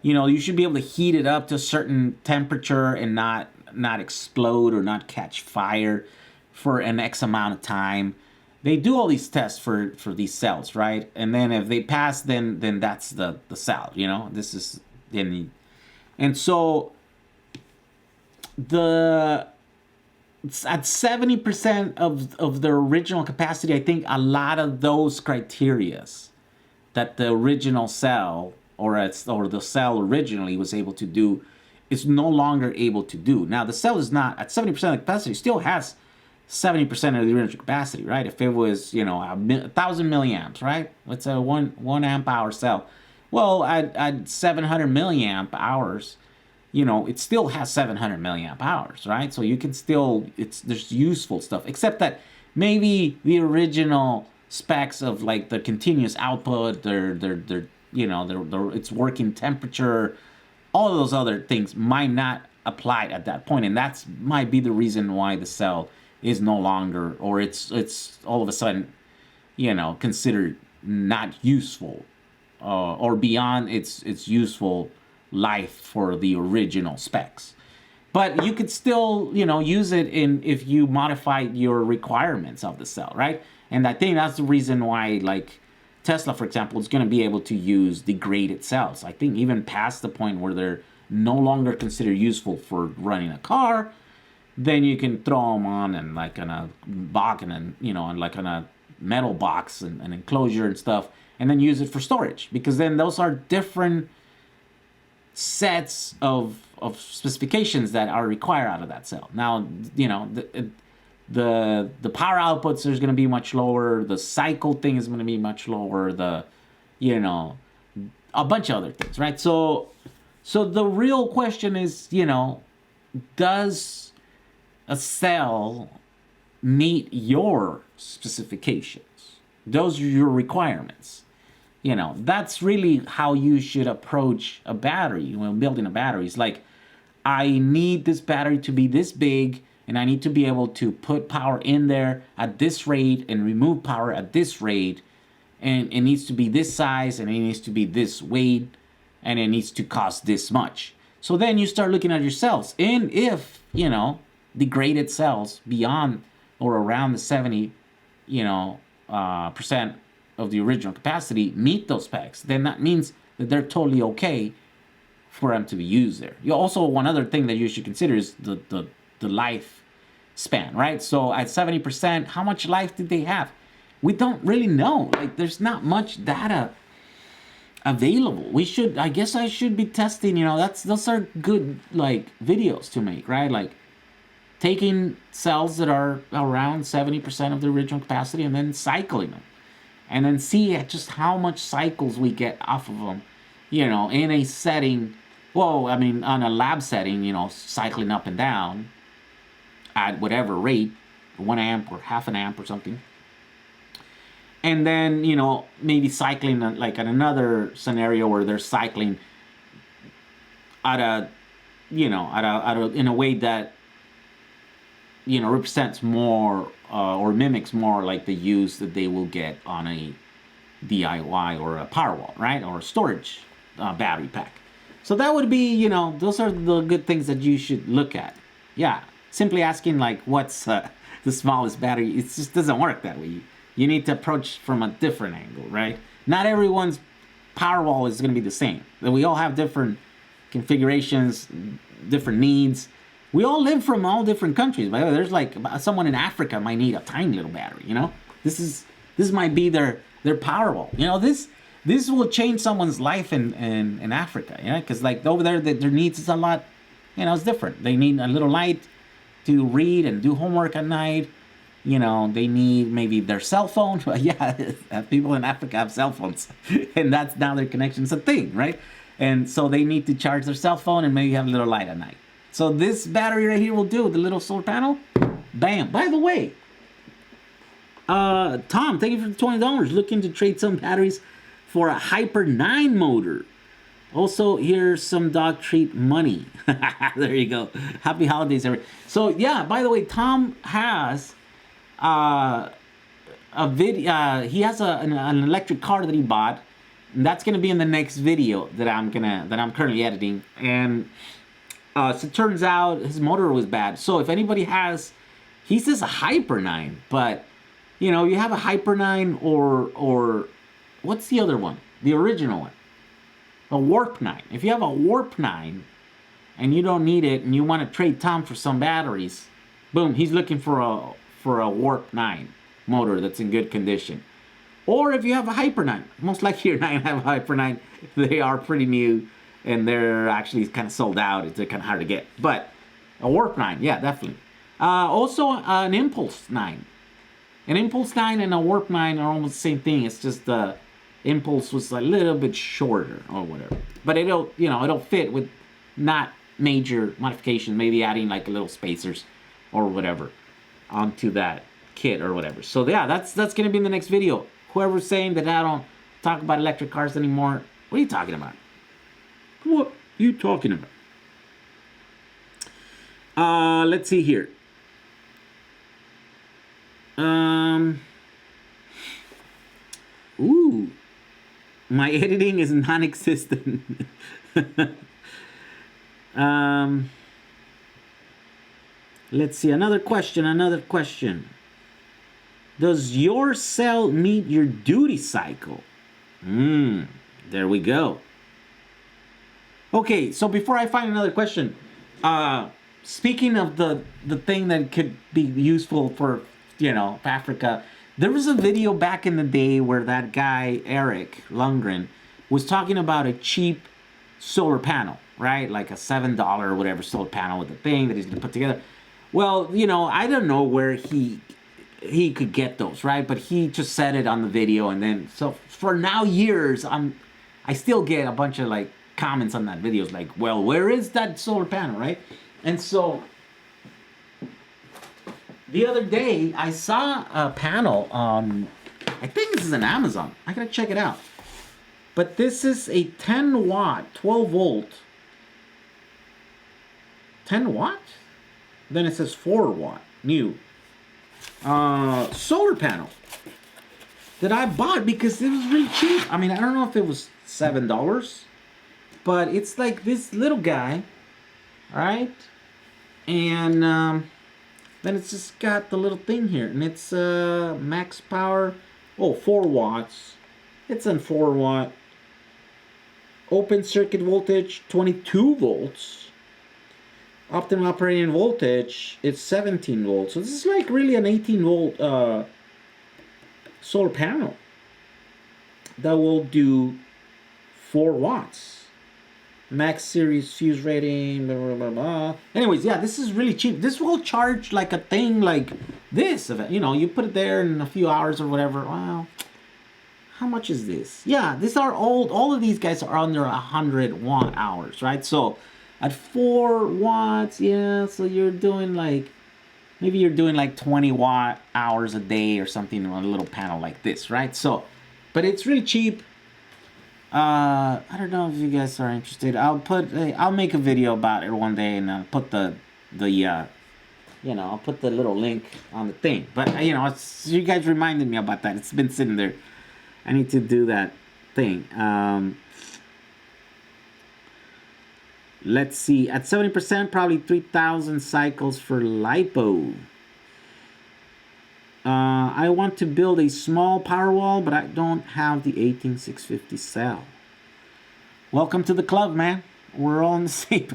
You should be able to heat it up to a certain temperature and not explode or not catch fire for an X amount of time. They do all these tests for these cells, right? And then if they pass, then that's the cell. This is then, and so at 70% of the original capacity, I think a lot of those criterias that the original cell or the cell originally was able to do is no longer able to do. Now the cell is not at 70% of the capacity, still has 70% of the original capacity, right? If it was, 1,000 milliamps, right? It's a one amp hour cell. Well, at 700 milliamp hours, it still has 700 milliamp hours, right? So you can still, there's useful stuff, except that maybe the original specs of like the continuous output, their its working temperature, all of those other things might not apply at that point, and that's might be the reason why the cell is no longer, or it's all of a sudden, considered not useful, or beyond its useful life for the original specs. But you could still, use it if you modify your requirements of the cell, right? And I think that's the reason why, like, Tesla, for example, is going to be able to use degraded cells. I think even past the point where they're no longer considered useful for running a car, then you can throw them on and like on a box and like on a metal box and an enclosure and stuff, and then use it for storage, because then those are different sets of specifications that are required out of that cell. Now, the power outputs is going to be much lower. The cycle thing is going to be much lower. A bunch of other things, right? So the real question is, does a cell meet your specifications? Those are your requirements. That's really how you should approach a battery when building a battery. It's like, I need this battery to be this big, and I need to be able to put power in there at this rate and remove power at this rate, and it needs to be this size, and it needs to be this weight, and it needs to cost this much. So then you start looking at your cells, and if degraded cells beyond or around the 70 percent of the original capacity meet those specs, then that means that they're totally okay for them to be used there. Also, one other thing that you should consider is the life span, right? So at 70%, how much life did they have? We don't really know. Like, there's not much data available. I guess I should be testing, those are good, like, videos to make, right? Like, taking cells that are around 70% of the original capacity and then cycling them, and then see just how much cycles we get off of them, in a setting, on a lab setting, cycling up and down at whatever rate, 1 amp or half an amp or something. And then, maybe cycling like at another scenario where they're cycling in a way that, represents more or mimics more like the use that they will get on a DIY or a Powerwall, right? Or a storage battery pack. So that would be, those are the good things that you should look at. Yeah, simply asking like, what's the smallest battery? It just doesn't work that way. You need to approach from a different angle, right? Not everyone's Powerwall is going to be the same. We all have different configurations, different needs. We all live from all different countries. By the way, there's like someone in Africa might need a tiny little battery. This might be their Powerwall. This will change someone's life in Africa. Because like over there, their needs is a lot. It's different. They need a little light to read and do homework at night. They need maybe their cell phone. Yeah, people in Africa have cell phones, and that's now their connection's a thing, right? And so they need to charge their cell phone and maybe have a little light at night. So this battery right here will do, the little solar panel. Bam. By the way, Tom, thank you for the $20. Looking to trade some batteries for a Hyper 9 motor. Also, here's some dog treat money. There you go. Happy holidays, everyone. So, yeah, by the way, Tom has a video. He has an electric car that he bought And that's gonna be in the next video that I'm currently editing. And so it turns out his motor was bad. So if anybody has, he says a Hyper 9, but you know, you have a Hyper 9 or what's the other one? The original one. A Warp 9. If you have a Warp 9 and you don't need it and you want to trade Tom for some batteries, boom, he's looking for a Warp 9 motor that's in good condition. Or if you have a Hyper 9, most likely your 9 have a Hyper 9. They are pretty new and they're actually kind of sold out. They're kind of hard to get. But a Warp 9, yeah, definitely. Also an Impulse 9. An Impulse 9 and a Warp 9 are almost the same thing. It's just the Impulse was a little bit shorter or whatever. But it'll fit with not major modifications, maybe adding like a little spacers or whatever onto that kit or whatever. So yeah, that's gonna be in the next video. Whoever's saying that I don't talk about electric cars anymore, what are you talking about? What are you talking about? Let's see here. Ooh, my editing is non-existent. Let's see, another question. Does your cell meet your duty cycle? There we go. Okay, so before I find another question, speaking of the thing that could be useful for, Africa, there was a video back in the day where that guy, Eric Lundgren, was talking about a cheap solar panel, right? Like a $7 or whatever solar panel with a thing that he's going to put together. Well, I don't know where he could get those, right? But he just said it on the video, and then so for now years, I still get a bunch of like comments on that video. It's like, well, where is that solar panel, right? And so the other day I saw a panel on, I think this is an Amazon. I gotta check it out. But this is a 10 watt, 12 volt, 10 watt? Then it says 4 watt, new solar panel that I bought because it was really cheap. I mean, I don't know if it was $7, but it's like this little guy, right? And then it's just got the little thing here, and it's max power, 4 watts. It's on 4 watt. Open circuit voltage 22 volts. Optimum operating voltage, it's 17 volts. So this is like really an 18 volt solar panel that will do 4 watts. Max series fuse rating, blah, blah, blah, blah. Anyways, yeah, this is really cheap. This will charge like a thing like this. You put it there in a few hours or whatever. Wow. How much is this? Yeah, these are all of these guys are under 100 watt hours, right? So at 4 watts, yeah, so you're doing like, maybe you're doing like 20 watt hours a day or something on a little panel like this, right? So, but it's really cheap. I don't know if you guys are interested. I'll make a video about it one day, and I'll put I'll put the little link on the thing. But you guys reminded me about that. It's been sitting there. I need to do that thing. Let's see. At 70%, probably 3,000 cycles for lipo. I want to build a small power wall, but I don't have the 18650 cell. Welcome to the club, man. We're all in the same.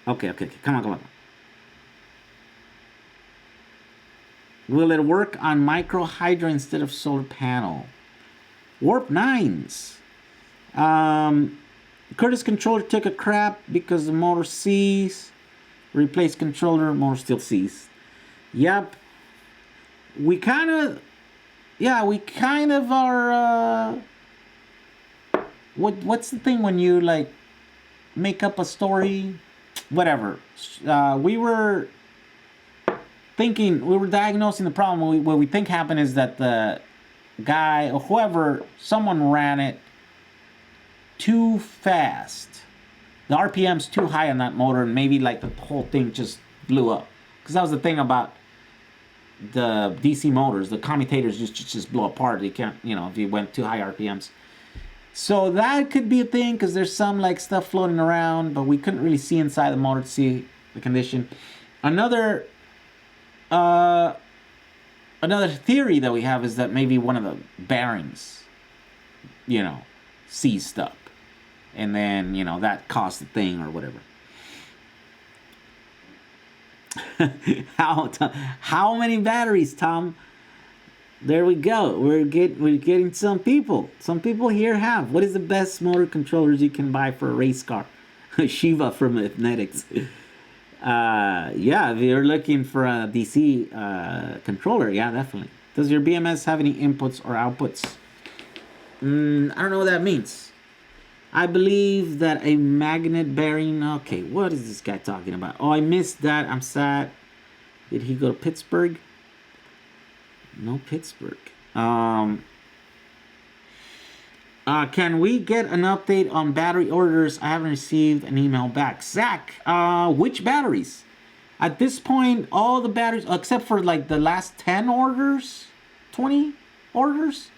Okay. Come on. Will it work on micro hydro instead of solar panel? Warp 9s. Curtis controller took a crap because the motor seized. Replace controller, motor still seized. Yep. We kind of are. What's the thing when you like make up a story? Whatever. We were diagnosing the problem. What we think happened is that the guy or whoever, someone ran it too fast. The RPM's too high on that motor, and maybe like the whole thing just blew up. Because that was the thing about the DC motors, the commutators just blow apart. They can't, if you went too high RPMs. So that could be a thing because there's some like stuff floating around, but we couldn't really see inside the motor to see the condition. Another theory that we have is that maybe one of the bearings, seized up, and then that caused the thing or whatever. How many batteries, Tom? There we go. We're getting some people. Some people here have. What is the best motor controllers you can buy for a race car? Shiva from Athletics. Yeah, if you're looking for a DC controller, yeah, definitely. Does your BMS have any inputs or outputs? I don't know what that means. I believe that a magnet bearing... Okay, what is this guy talking about? Oh, I missed that. I'm sad. Did he go to Pittsburgh? No Pittsburgh. Can we get an update on battery orders? I haven't received an email back. Zach, which batteries? At this point, all the batteries, except for like the last 10 orders, 20 orders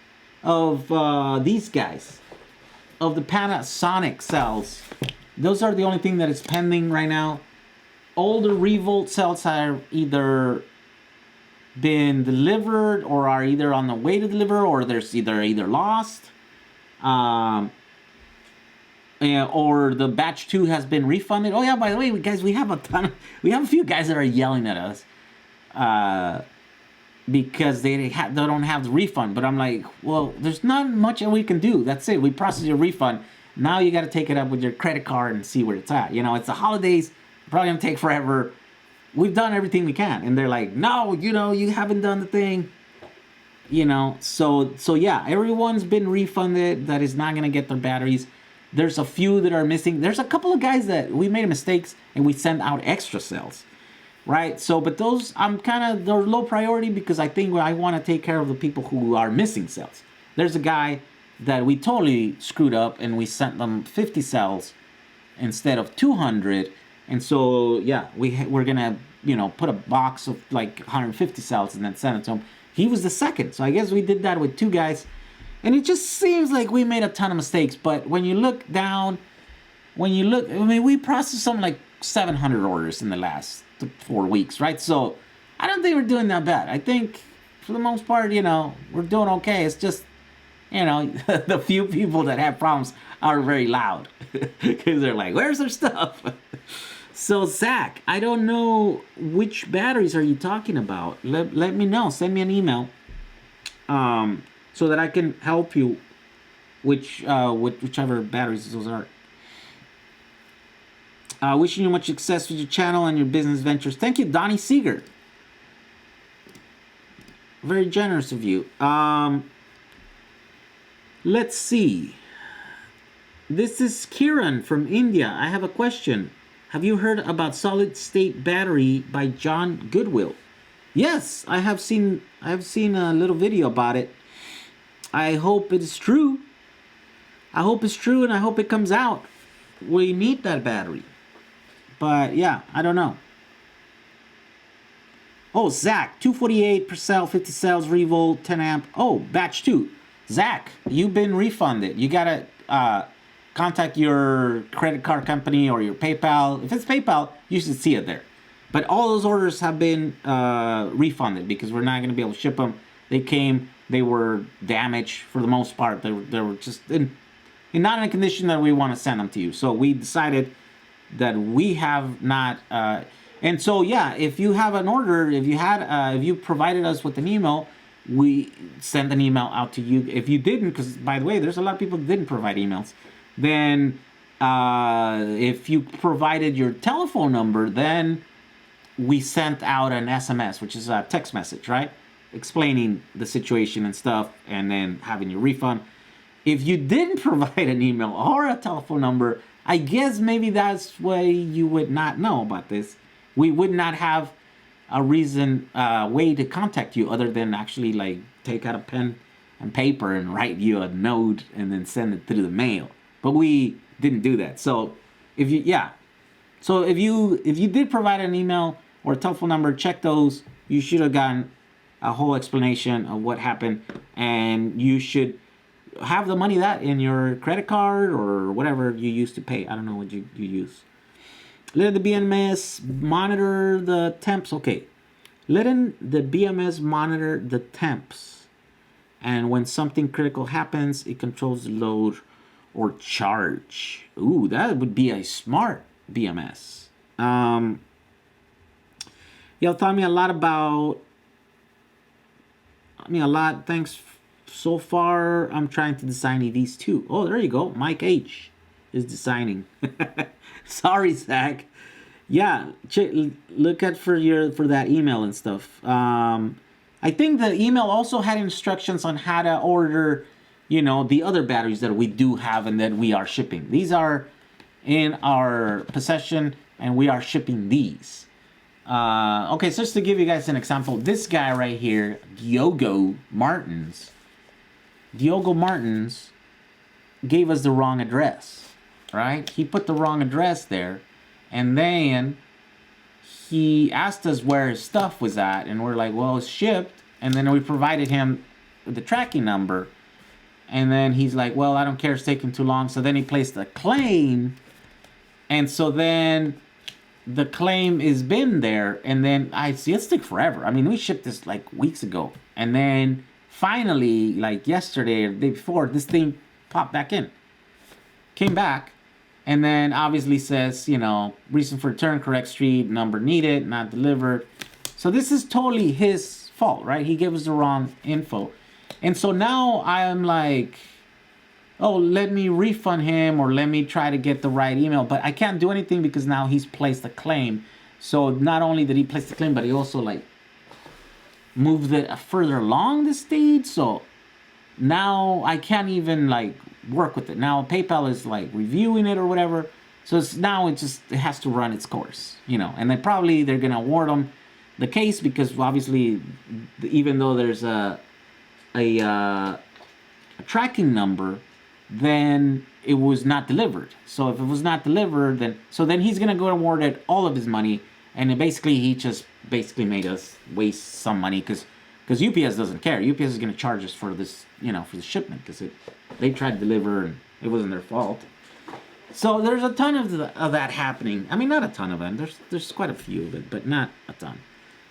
of these guys, of the Panasonic cells. Those are the only thing that is pending right now. All the Revolt cells are either been delivered or are either on the way to deliver, or there's either lost, or the batch 2 has been refunded. Oh yeah, by the way, guys, we have a few guys that are yelling at us because they don't have the refund. But I'm like, well, there's not much that we can do. That's it. We process your refund. Now you got to take it up with your credit card and see where it's at. It's the holidays. Probably gonna take forever. We've done everything we can, and they're like, no, you haven't done the thing. So yeah, everyone's been refunded that is not gonna get their batteries. There's a few that are missing. There's a couple of guys that we made mistakes and we sent out extra cells, right? So, but those they're low priority because I think I want to take care of the people who are missing cells. There's a guy that we totally screwed up and we sent them 50 cells instead of 200. And so, yeah, we're going to, put a box of like 150 cells and then send it to him. He was the second. So I guess we did that with 2 guys. And it just seems like we made a ton of mistakes. But when you look down, we processed something like 700 orders in the last 4 weeks, right? So I don't think we're doing that bad. I think for the most part, we're doing okay. It's just, the few people that have problems are very loud because they're like, where's their stuff? So Zach, I don't know which batteries are you talking about. Let me know. Send me an email so that I can help you with whichever batteries those are. Wishing you much success with your channel and your business ventures. Thank you, Donnie Seeger. Very generous of you. Let's see. This is Kiran from India. I have a question. Have you heard about solid state battery by John Goodwill? Yes, I have seen a little video about it. I hope it is true. I hope it's true and I hope it comes out. We need that battery. But yeah, I don't know. Oh, Zach, 248 per cell, 50 cells, revolt, 10 amp. Oh, batch 2. Zach, you've been refunded. You gotta contact your credit card company or your PayPal. If it's PayPal, you should see it there. But all those orders have been refunded because we're not gonna be able to ship them. They came, they were damaged for the most part. They were just not in a condition that we want to send them to you. So we decided that we have not. And so yeah, if you have an order, if you provided us with an email, we send an email out to you. If you didn't, because by the way, there's a lot of people that didn't provide emails. Then if you provided your telephone number, then we sent out an SMS, which is a text message, right? Explaining the situation and stuff, and then having your refund. If you didn't provide an email or a telephone number, I guess maybe that's why you would not know about this. We would not have a way to contact you other than actually like take out a pen and paper and write you a note and then send it through the mail. But we didn't do that. So if you did provide an email or a telephone number, check those. You should have gotten a whole explanation of what happened, and you should have the money that in your credit card or whatever you use to pay. I don't know what you use. Let the BMS monitor the temps. Okay. Letting the BMS monitor the temps. And when something critical happens, it controls the load or charge. Ooh, that would be a smart BMS. Y'all taught me a lot about... Thanks so far. I'm trying to design EVs too. Oh, there you go. Mike H is designing. Sorry, Zach. Yeah, look at for that email and stuff. I think the email also had instructions on how to order, the other batteries that we do have and that we are shipping. These are in our possession, and we are shipping these. Okay, so just to give you guys an example, this guy right here, Diogo Martins, gave us the wrong address, right? He put the wrong address there, and then he asked us where his stuff was at, and we're like, well, it's shipped, and then we provided him with the tracking number, and then he's like, well, I don't care, it's taking too long, so then he placed a claim, and so then the claim has been there, and then it's took forever. I mean, we shipped this like weeks ago, and then finally, like yesterday or the day before, this thing popped back in, came back, and then obviously says, reason for return, correct street, number needed, not delivered. So this is totally his fault, right? He gave us the wrong info. And so now I'm like, oh, let me refund him or let me try to get the right email. But I can't do anything because now he's placed a claim. So not only did he place the claim, but he also like moved it further along the stage. So now I can't even like work with it. Now PayPal is like reviewing it or whatever. So it has to run its course, and then probably they're going to award them the case because obviously even though there's a tracking number, then it was not delivered. So if it was not delivered, then he's going to go award it all of his money. And he just made us waste some money because UPS doesn't care. UPS is going to charge us for this, for the shipment because they tried to deliver and it wasn't their fault. So there's a ton of that happening. I mean, not a ton of them. There's quite a few of it, but not a ton.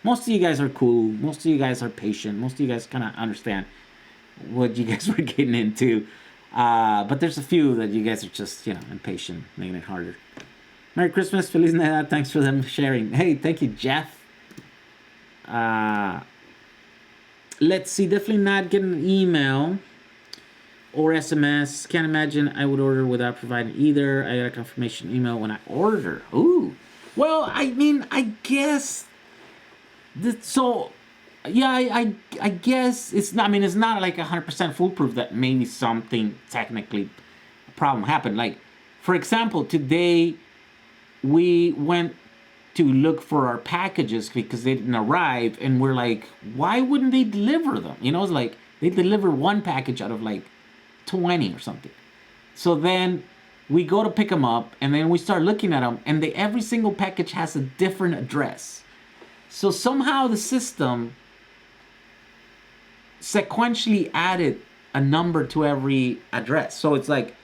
Most of you guys are cool. Most of you guys are patient. Most of you guys kind of understand what you guys were getting into. But there's a few that you guys are just, impatient, making it harder. Merry Christmas, Feliz Navidad. Thanks for them sharing. Hey, thank you, Jeff. Let's see. Definitely not getting an email or SMS. Can't imagine I would order without providing either. I got a confirmation email when I order. Ooh. Well, I mean, I guess... I guess it's not. I mean, it's not like 100% foolproof that maybe something technically a problem happened. Like, for example, today we went to look for our packages because they didn't arrive, and we're like, why wouldn't they deliver them? It's like they deliver one package out of like 20 or something. So then we go to pick them up, and then we start looking at them, and every single package has a different address. So somehow the system sequentially added a number to every address. So it's like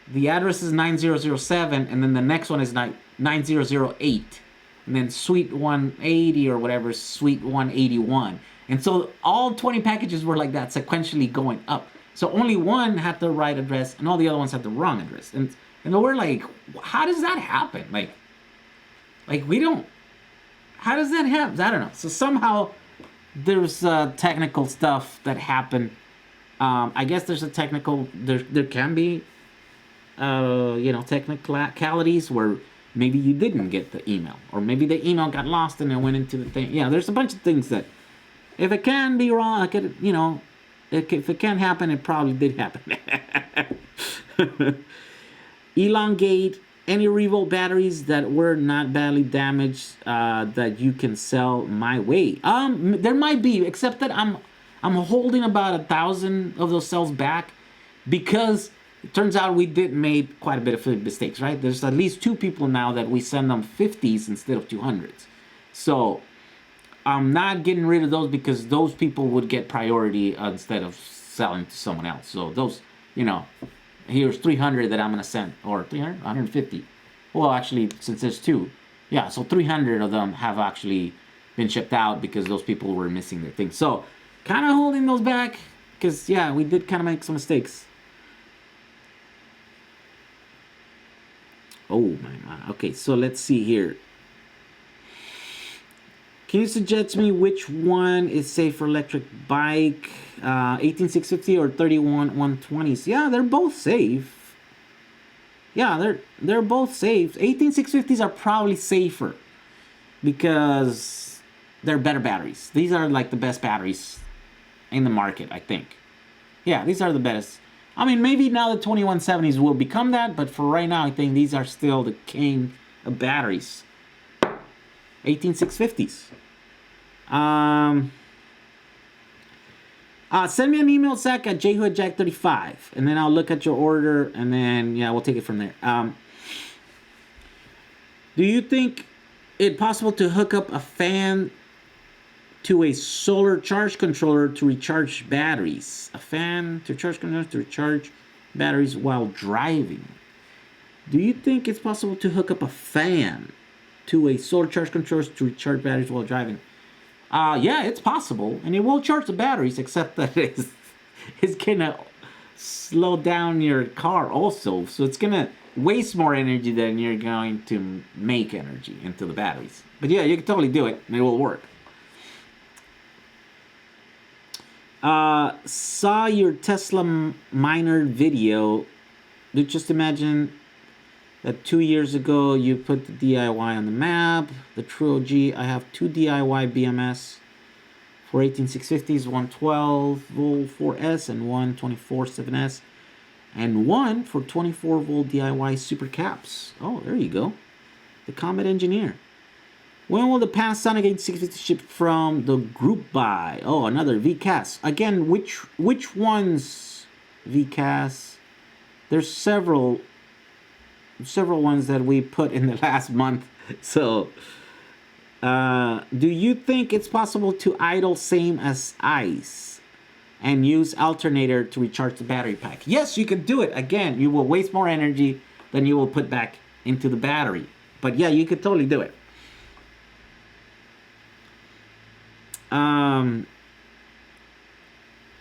the address is 9007, and then the next one is 9008, and then suite 180 or whatever, suite 181. And so all 20 packages were like that, sequentially going up. So only one had the right address, and all the other ones had the wrong address. And we're like, how does that happen? Like we don't. How does that happen? I don't know. So somehow there's technical stuff that happened. I guess there's a technical. There can be, technicalities where maybe you didn't get the email, or maybe the email got lost and it went into the thing. Yeah, there's a bunch of things that, if it can be wrong, if it can happen, it probably did happen. Elongate. Any Revolt batteries that were not badly damaged that you can sell my way? There might be, except that I'm holding about 1,000 of those cells back because it turns out we did made quite a bit of mistakes, right? There's at least 2 people now that we send them 50s instead of 200s. So I'm not getting rid of those because those people would get priority instead of selling to someone else. So those, here's 300 that I'm going to send, or 300, 150. Well, actually, since there's two, yeah, so 300 of them have actually been shipped out because those people were missing their things. So kind of holding those back because, yeah, we did kind of make some mistakes. Oh, my. Okay, so let's see here. Can you suggest to me which one is safe for electric bike? 18650 or 31120s? Yeah, they're both safe. Yeah, they're both safe. 18650s are probably safer because they're better batteries. These are like the best batteries in the market, I think. Yeah, these are the best. I mean, maybe now the 2170s will become that, but for right now, I think these are still the king of batteries. 18650s. Send me an email, Zach, at jhu@jack35, and then I'll look at your order, and then, yeah, we'll take it from there. Do you think it possible to hook up a fan to a solar charge controller to recharge batteries? A fan to charge controllers to recharge batteries while driving. Do you think it's possible to hook up a fan to a solar charge controller to recharge batteries while driving? Yeah, it's possible, and it will charge the batteries, except that it's gonna slow down your car also, so it's gonna waste more energy than you're going to make energy into the batteries. But yeah, you can totally do it, and it will work. Saw your Tesla miner video. Just imagine that 2 years ago you put the DIY on the map. The true OG. I have two DIY BMS for 18650s, one 12 volt 4S and one 24 7S, and one for 24 volt DIY Supercaps. Oh, there you go. The Comet Engineer. When will the Panasonic 8650 ship from the group buy? Oh, another VCAS. Again, which ones VCAS? There's several ones that we put in the last month. So, do you think it's possible to idle same as ice and use alternator to recharge the battery pack? Yes, you can do it. Again, you will waste more energy than you will put back into the battery. But yeah, you could totally do it.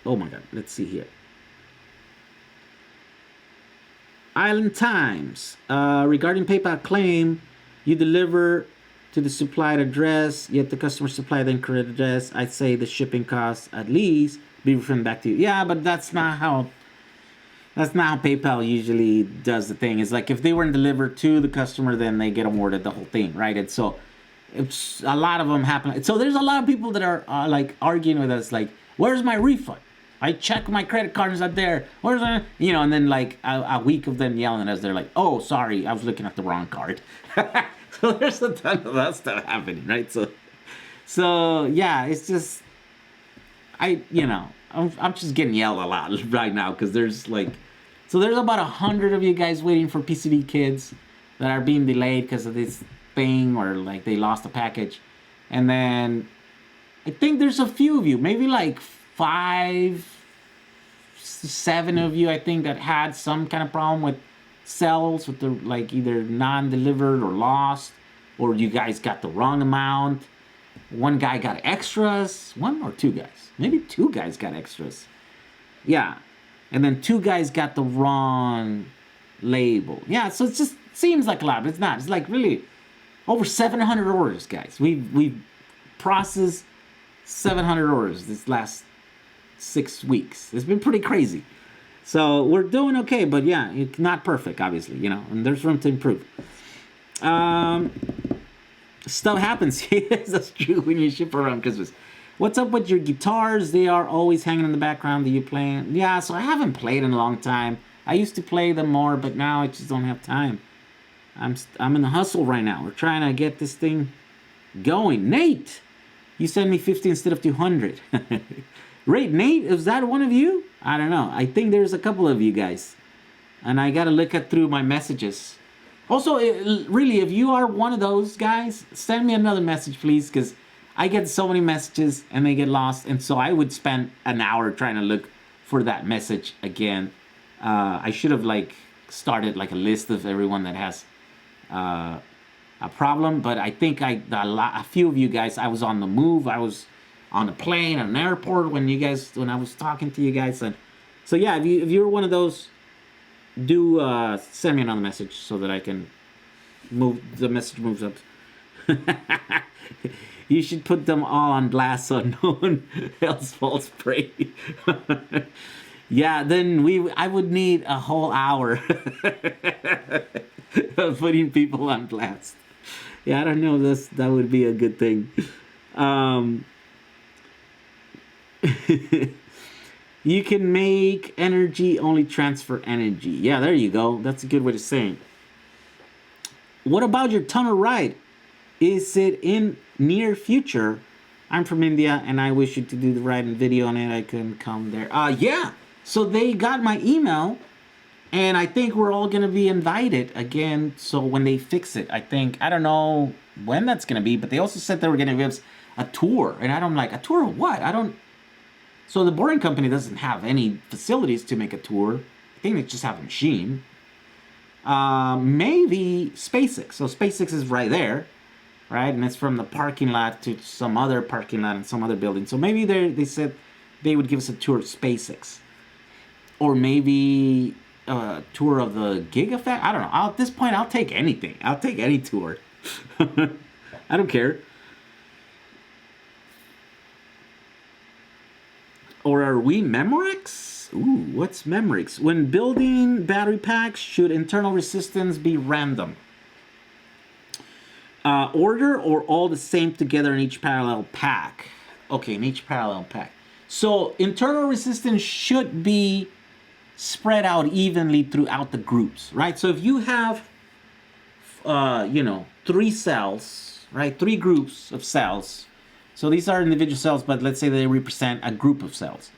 Oh my God, let's see here. Island Times. Regarding PayPal claim, you deliver to the supplied address, yet the customer supplied the incorrect address. I'd say the shipping costs at least be returned back to you. Yeah, but that's not how PayPal usually does the thing. It's like if they weren't delivered to the customer, then they get awarded the whole thing, right? And so it's a lot of them happen. So there's a lot of people that are like arguing with us, like, where's my refund? I check my credit card, it's not there. Where's my, and then like a week of them yelling at us, they're like, oh, sorry, I was looking at the wrong card. So there's a ton of that stuff happening, right? So yeah, it's just, I'm just getting yelled a lot right now because there's about 100 of you guys waiting for PCB kids that are being delayed because of this thing, or like they lost a package. And then I think there's a few of you, maybe like 5, 7 of you, I think, that had some kind of problem with cells, with the like either non-delivered or lost, or you guys got the wrong amount. One guy got extras, one or two guys, maybe 2 guys got extras. Yeah, and then 2 guys got the wrong label. Yeah, so it just seems like a lot, but it's not. It's like really over 700 orders, guys. We've processed 700 orders this last 6 weeks. It's been pretty crazy. So we're doing okay, but yeah, it's not perfect, obviously, and there's room to improve. Stuff happens. Yes, that's true when you ship around Christmas. What's up with your guitars? They are always hanging in the background. Do you play? Yeah, so I haven't played in a long time. I used to play them more, but now I just don't have time. I'm in the hustle right now. We're trying to get this thing going. Nate, you sent me 50 instead of 200. Right, Nate, is that one of you? I don't know. I think there's a couple of you guys. And I got to look through my messages. Also, really, if you are one of those guys, send me another message, please, because I get so many messages and they get lost, and so I would spend an hour trying to look for that message again. I should have like started like a list of everyone that has a problem, but I think a few of you guys, I was on the move, I was on a plane, at an airport when I was talking to you guys, and so yeah, if you're one of those, do send me another message so that I can move the message moves up. You should put them all on blast so no one else falls prey. Yeah, then I would need a whole hour of putting people on blast. Yeah, I don't know. That would be a good thing. You can make energy only transfer energy. Yeah, there you go. That's a good way to say it. What about your tunnel ride? Is it in near future? I'm from India and I wish you to do the ride and video on it. I couldn't come there. Yeah. So they got my email and I think we're all going to be invited again. So when they fix it, I don't know when that's going to be, but they also said they were going to give us a tour. And I'm like, a tour of what? So the boring company doesn't have any facilities to make a tour. I think they just have a machine. Maybe SpaceX. So SpaceX is right there, right? And it's from the parking lot to some other parking lot and some other building. So maybe they said they would give us a tour of SpaceX. Or maybe a tour of the Gigafactory. I don't know. At this point, I'll take anything. I'll take any tour. I don't care. Or are we Memorex? Ooh, what's Memorex? When building battery packs, should internal resistance be random? Order or all the same together in each parallel pack? Okay, in each parallel pack. So internal resistance should be spread out evenly throughout the groups, right? So if you have, 3 cells, right? 3 groups of cells. So these are individual cells, but let's say they represent a group of cells.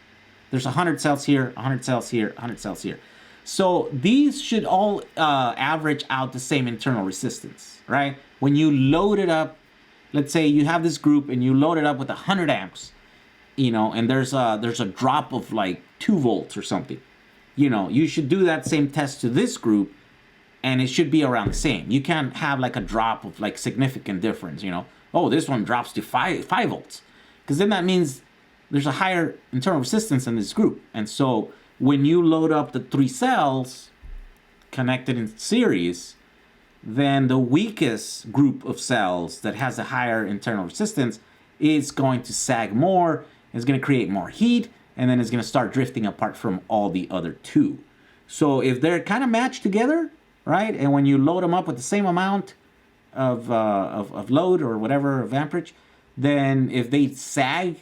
There's 100 cells here, 100 cells here, 100 cells here. So these should all average out the same internal resistance, right? When you load it up, let's say you have this group and you load it up with 100 amps, and there's a drop of like 2 volts or something. You should do that same test to this group and it should be around the same. You can't have like a drop of like significant difference, Oh, this one drops to 5 volts. Because then that means there's a higher internal resistance in this group. And so when you load up the 3 cells connected in series, then the weakest group of cells that has a higher internal resistance is going to sag more, it's going to create more heat, and then it's going to start drifting apart from all the other 2. So if they're kind of matched together, right, and when you load them up with the same amount of load or whatever of amperage, then if they sag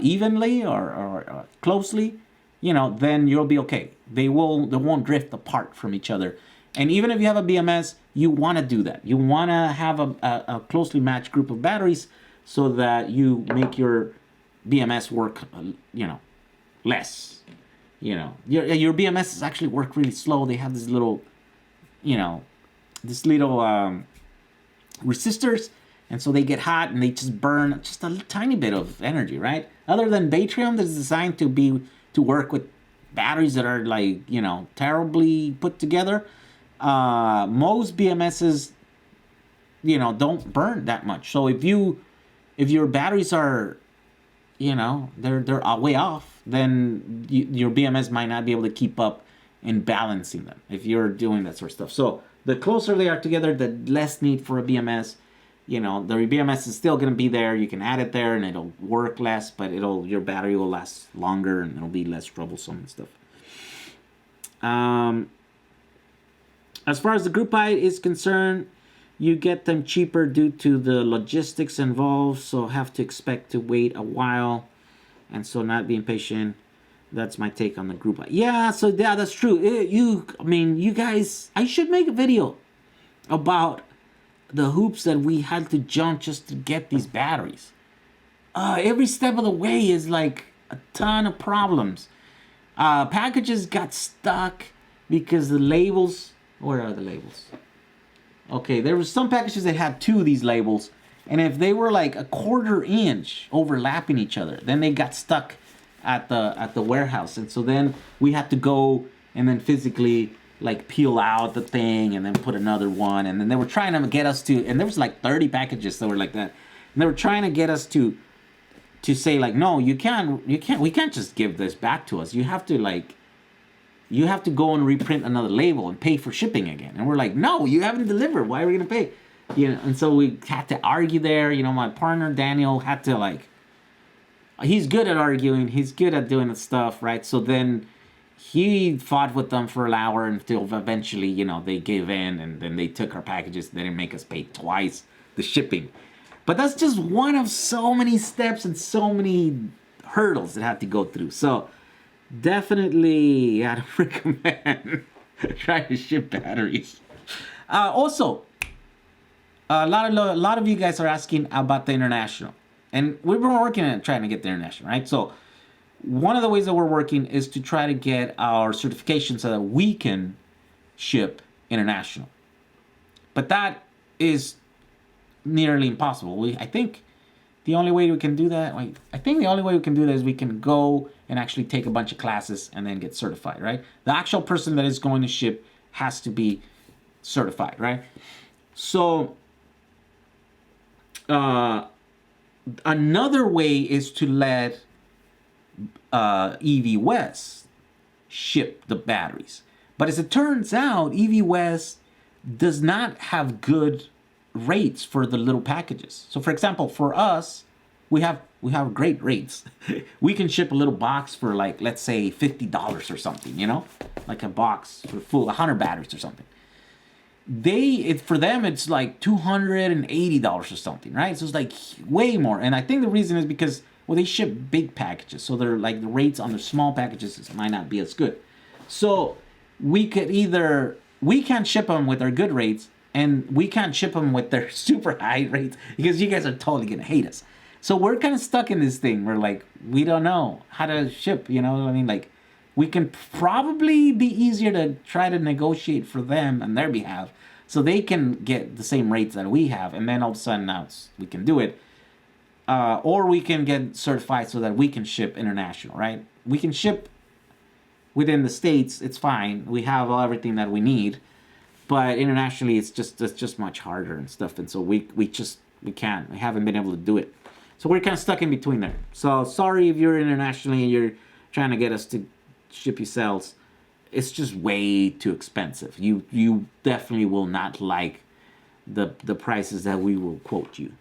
evenly or closely, then you'll be okay. They won't drift apart from each other. And even if you have a BMS, you want to do that. You want to have a closely matched group of batteries so that you make your BMS work, less. Your BMSs actually work really slow. They have this little, resistors, and so they get hot and they just burn just a tiny bit of energy, right? Other than Batrium, that's designed to work with batteries that are like, terribly put together. Most BMSs, don't burn that much. So if your batteries are, they're way off, then your BMS might not be able to keep up in balancing them if you're doing that sort of stuff. So the closer they are together, the less need for a BMS. The BMS is still going to be there. You can add it there and it'll work less, but your battery will last longer and it'll be less troublesome and stuff. As far as the group height is concerned, you get them cheaper due to the logistics involved, so have to expect to wait a while, and so not being patient. That's my take on the group height. Yeah, so yeah, that's true. You guys, I should make a video about the hoops that we had to jump just to get these batteries. Every step of the way is like a ton of problems. Packages got stuck because the labels. Where are the labels? Okay, there were some packages that had 2 of these labels, And if they were like a quarter inch overlapping each other, then they got stuck at the warehouse. And so then we had to go and then physically like peel out the thing and then put another one. And then they were trying to get us to, and there was like 30 packages that were like that. And they were trying to get us to say like, no, we can't just give this back to us. You have to go and reprint another label and pay for shipping again. And we're like, no, you haven't delivered. Why are we gonna pay? And so we had to argue there. My partner Daniel had to like, he's good at arguing. He's good at doing the stuff, right? So then he fought with them for an hour until eventually, they gave in, and then they took our packages. They didn't make us pay twice the shipping. But that's just one of so many steps and so many hurdles that had to go through. So definitely, I'd recommend trying to ship batteries. Also, a lot of you guys are asking about the international, and we've been working on trying to get the international, right? So one of the ways that we're working is to try to get our certification so that we can ship international, but that is nearly impossible. I think the only way we can do that, is we can go and actually take a bunch of classes and then get certified, right? The actual person that is going to ship has to be certified, right? So another way is to let EV West ship the batteries. But as it turns out, EV West does not have good rates for the little packages. So for example, for us, we have great rates. We can ship a little box for like, let's say $50 or something, like a box for full 100 batteries or something. For them it's like $280 or something, right? So it's like way more. And I think the reason is because, well, they ship big packages, so they're like, the rates on the small packages might not be as good. So we can't ship them with our good rates, and we can't ship them with their super high rates, because you guys are totally gonna hate us. So we're kind of stuck in this thing. We're like, we don't know how to ship, like, we can probably be easier to try to negotiate for them on their behalf so they can get the same rates that we have, and then all of a sudden now we can do it. Or we can get certified so that we can ship international, right? We can ship within the States, it's fine. We have everything that we need. But internationally, it's just much harder and stuff. And so we can't. We haven't been able to do it. So we're kind of stuck in between there. So sorry if you're internationally and you're trying to get us to ship you cells. It's just way too expensive. You definitely will not like the prices that we will quote you.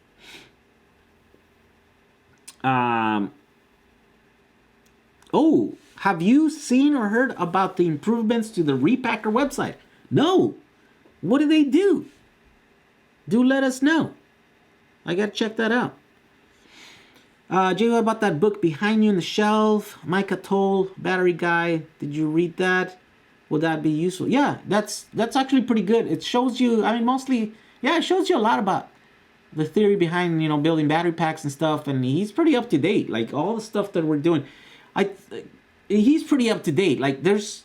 Have you seen or heard about the improvements to the Repacker website? No. What do they do? Do let us know. I gotta check that out. Jay, what about that book Behind You on the Shelf? Micah Toll, Battery Guy. Did you read that? Would that be useful? Yeah, that's actually pretty good. It shows you, it shows you a lot about the theory behind, building battery packs and stuff. And he's pretty up to date. Like, all the stuff that we're doing, he's pretty up to date. Like, there's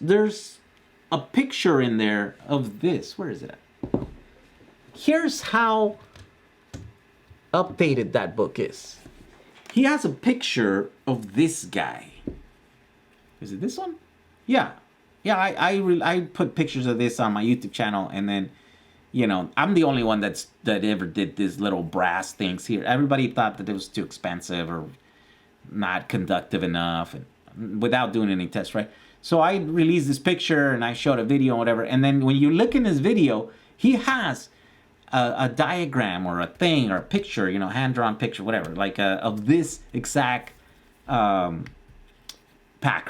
a picture in there of this. Where is it at? Here's how updated that book is. He has a picture of this guy. Is it this one? Yeah. I put pictures of this on my YouTube channel, and then, I'm the only one that ever did these little brass things here. Everybody thought that it was too expensive or not conductive enough, and without doing any tests, right? So I released this picture and I showed a video and whatever. And then when you look in this video, he has a diagram or a thing or a picture, hand-drawn picture, whatever, like of this exact pack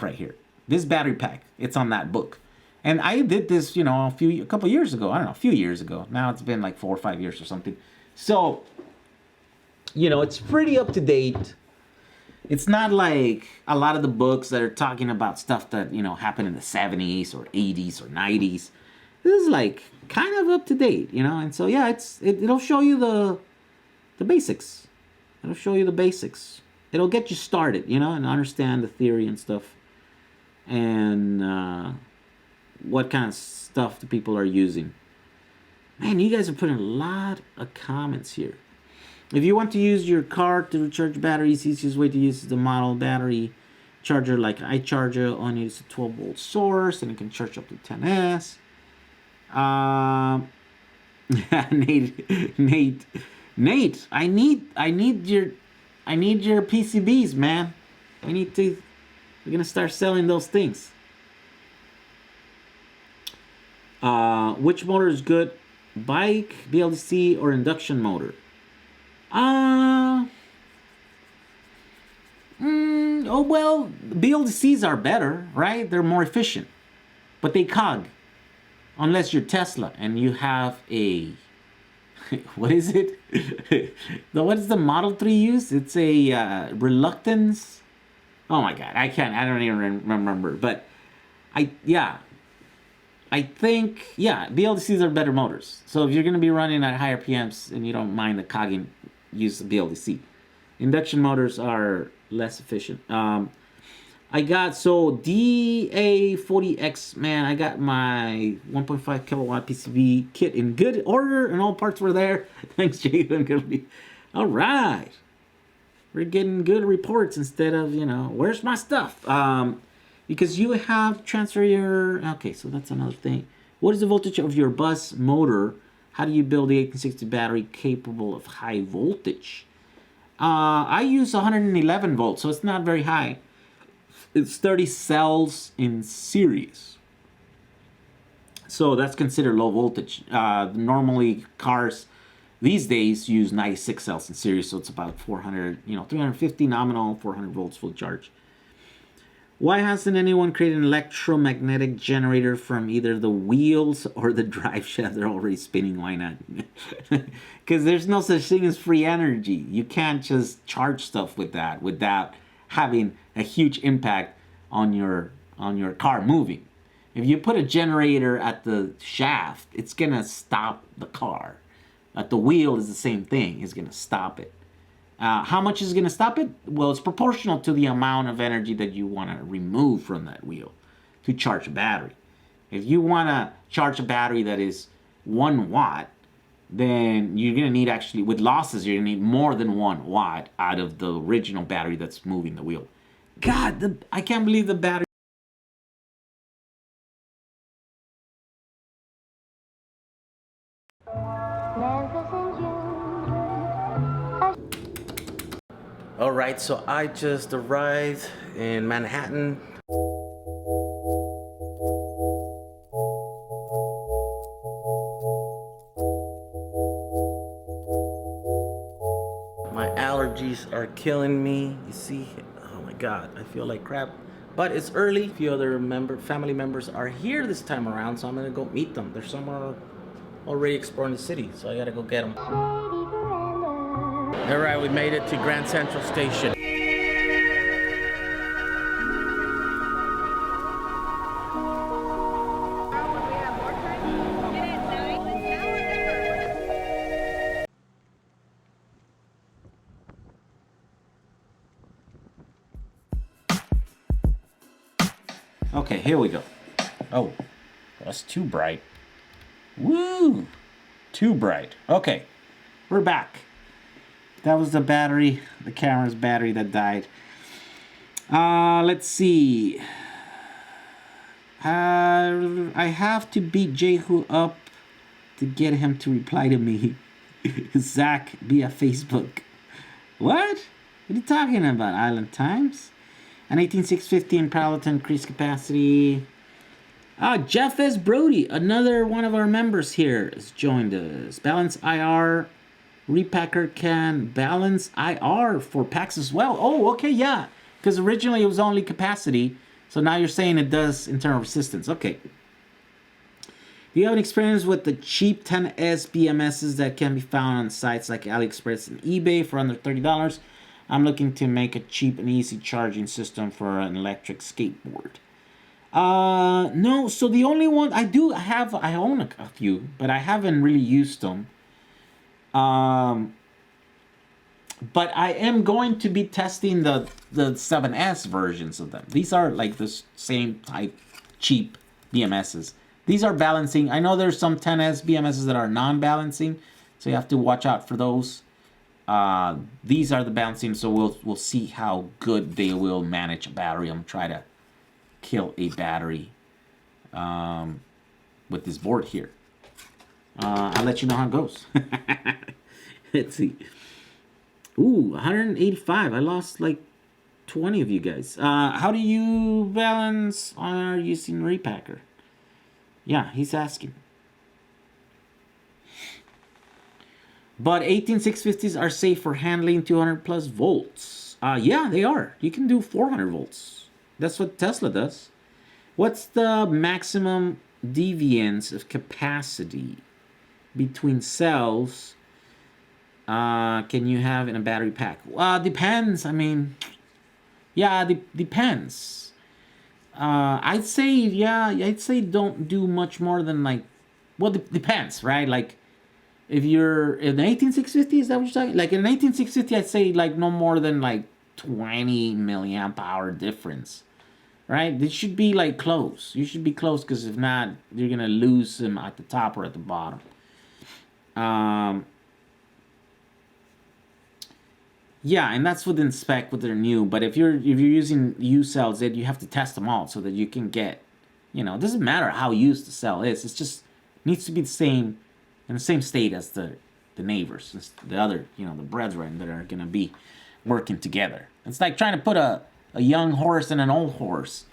right here. This battery pack, it's on that book. And I did this, a couple years ago. I don't know, a few years ago. Now it's been like 4 or 5 years or something. So, it's pretty up to date. It's not like a lot of the books that are talking about stuff that, happened in the 70s or 80s or 90s. This is like kind of up to date, And so, yeah, it'll show you the basics. It'll show you the basics. It'll get you started, and understand the theory and stuff. And what kind of stuff the people are using. Man, you guys are putting a lot of comments here. If you want to use your car to recharge batteries, the easiest way to use the model battery charger like I charger. Only use a 12-volt source, and it can charge up to 10S. Nate, I need your PCBs, man. We're gonna start selling those things. Which motor is good? Bike, BLDC, or induction motor? Oh well, BLDCs are better, right? They're more efficient, but they cog. Unless you're Tesla and you have a what is it? What does the Model 3 use? It's a reluctance. Oh my God, I don't even remember. But I think BLDCs are better motors. So if you're going to be running at higher PMs and you don't mind the cogging, use the BLDC. Induction motors are less efficient. I got DA40X, man. I got my 1.5 kilowatt PCB kit in good order, and all parts were there. Thanks, Jalen. All right, we're getting good reports instead of where's my stuff? Because you have transfer your. Okay, so that's another thing. What is the voltage of your bus motor? How do you build the 1860 battery capable of high voltage? I use 111 volts, so it's not very high. It's 30 cells in series. So that's considered low voltage. Normally cars these days use 96 cells in series, so it's about 400, 350 nominal, 400 volts full charge. Why hasn't anyone created an electromagnetic generator from either the wheels or the drive shaft? They're already spinning. Why not? Because there's no such thing as free energy. You can't just charge stuff with that without having a huge impact on your car moving. If you put a generator at the shaft, it's gonna stop the car. At the wheel is the same thing. It's gonna stop it. How much is gonna stop it? Well, it's proportional to the amount of energy that you want to remove from that wheel to charge a battery. If you want to charge a battery that is 1 watt, then you're gonna need, actually with losses, you're gonna need more than 1 watt out of the original battery that's moving the wheel. God, I can't believe the battery. All right, so I just arrived in Manhattan. My allergies are killing me. You see, oh my God, I feel like crap. But it's early. A few other family members are here this time around, so I'm gonna go meet them. They're somewhere already exploring the city, so I gotta go get them. All right, we made it to Grand Central Station. Okay, here we go. Oh, that's too bright. Woo! Too bright. Okay, we're back. That was the battery, the camera's battery that died. Let's see. I have to beat Jehu up to get him to reply to me. Zach via Facebook. What? What are you talking about? Island Times? An 18650 in parallel to increased capacity. Jeff S. Brody, another one of our members here, has joined us. Balance IR. Repacker can balance IR for packs as well. Oh, okay, yeah. Because originally it was only capacity. So now you're saying it does internal resistance. Okay. Do you have an experience with the cheap 10S BMSs that can be found on sites like AliExpress and eBay for under $30? I'm looking to make a cheap and easy charging system for an electric skateboard. No, so the only one I own a few, but I haven't really used them. But I am going to be testing the 7S versions of them. These are like the same type cheap BMSs. These are balancing. I know there's some 10S BMSs that are non-balancing, so you have to watch out for those. These are the balancing, so we'll see how good they will manage a battery. I'm trying to kill a battery with this board here. I'll let you know how it goes. Let's see. Ooh, 185. I lost like 20 of you guys. How do you balance are using repacker? Yeah, he's asking. But 18650s are safe for handling 200 plus volts. Yeah, they are. You can do 400 volts. That's what Tesla does. What's the maximum deviance of capacity between cells can you have in a battery pack? Depends. I mean, yeah, depends. I'd say don't do much more than like, well, depends, right? Like, if you're in an 18650, is that what you're saying? Like in an 18650, I'd say like no more than like 20 milliamp hour difference, right? It should be like close. You should be close, because if not, you're gonna lose them at the top or at the bottom. Yeah, and that's within spec with their new. But if you're using U cells, then you have to test them all so that you can get, it doesn't matter how used the cell is. It's just needs to be the same, in the same state as the neighbors, the other, the brethren that are gonna be working together. It's like trying to put a young horse and an old horse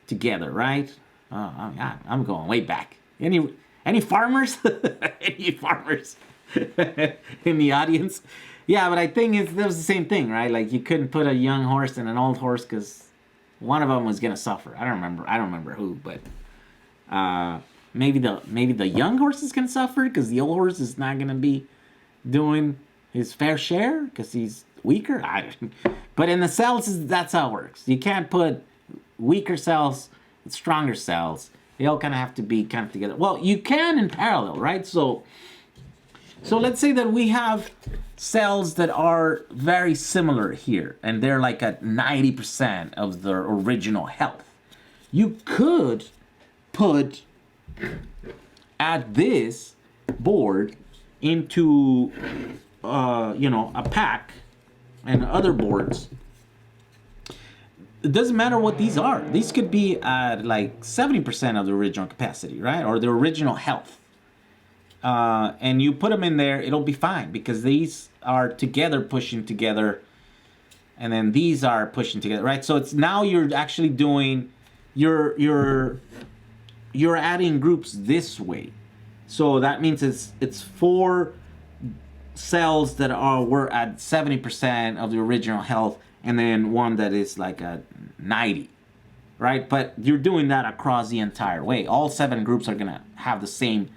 together, right? I'm going way back. Any farmers? Any farmers in the audience? Yeah, but I think that was the same thing, right? Like you couldn't put a young horse and an old horse because one of them was gonna suffer. I don't remember who, but maybe the young horse is gonna suffer because the old horse is not gonna be doing his fair share because he's weaker. But in the cells, that's how it works. You can't put weaker cells with stronger cells. They all kind of have to be kind of together. Well, you can in parallel, right? So let's say that we have cells that are very similar here, and they're like at 90% of their original health. You could add this board into, a pack and other boards. It doesn't matter what these are. These could be at like 70% of the original capacity, right? Or the original health. And you put them in there, it'll be fine because these are together pushing together, and then these are pushing together, right? So it's now you're actually doing you're adding groups this way. So that means it's 4 cells that were at 70% of the original health, and then one that is like at 90, right? But you're doing that across the entire way. All 7 groups are gonna have the same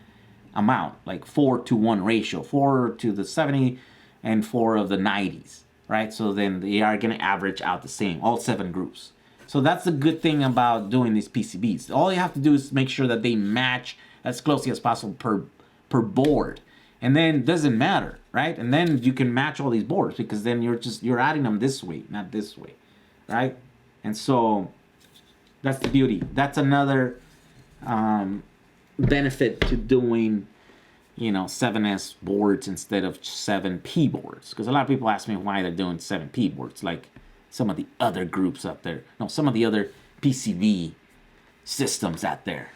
amount, like 4-to-1 ratio, 4 to the 70 and 4 of the 90s, right? So then they are going to average out the same, all 7 groups. So that's the good thing about doing these PCBs. All you have to do is make sure that they match as closely as possible per board, and then it doesn't matter, right? And then you can match all these boards because then you're adding them this way, not this way, right? And so that's the beauty. That's another benefit to doing 7S boards instead of 7P boards, because a lot of people ask me why they're doing 7P boards like some of the other groups out there, some of the other PCB systems out there.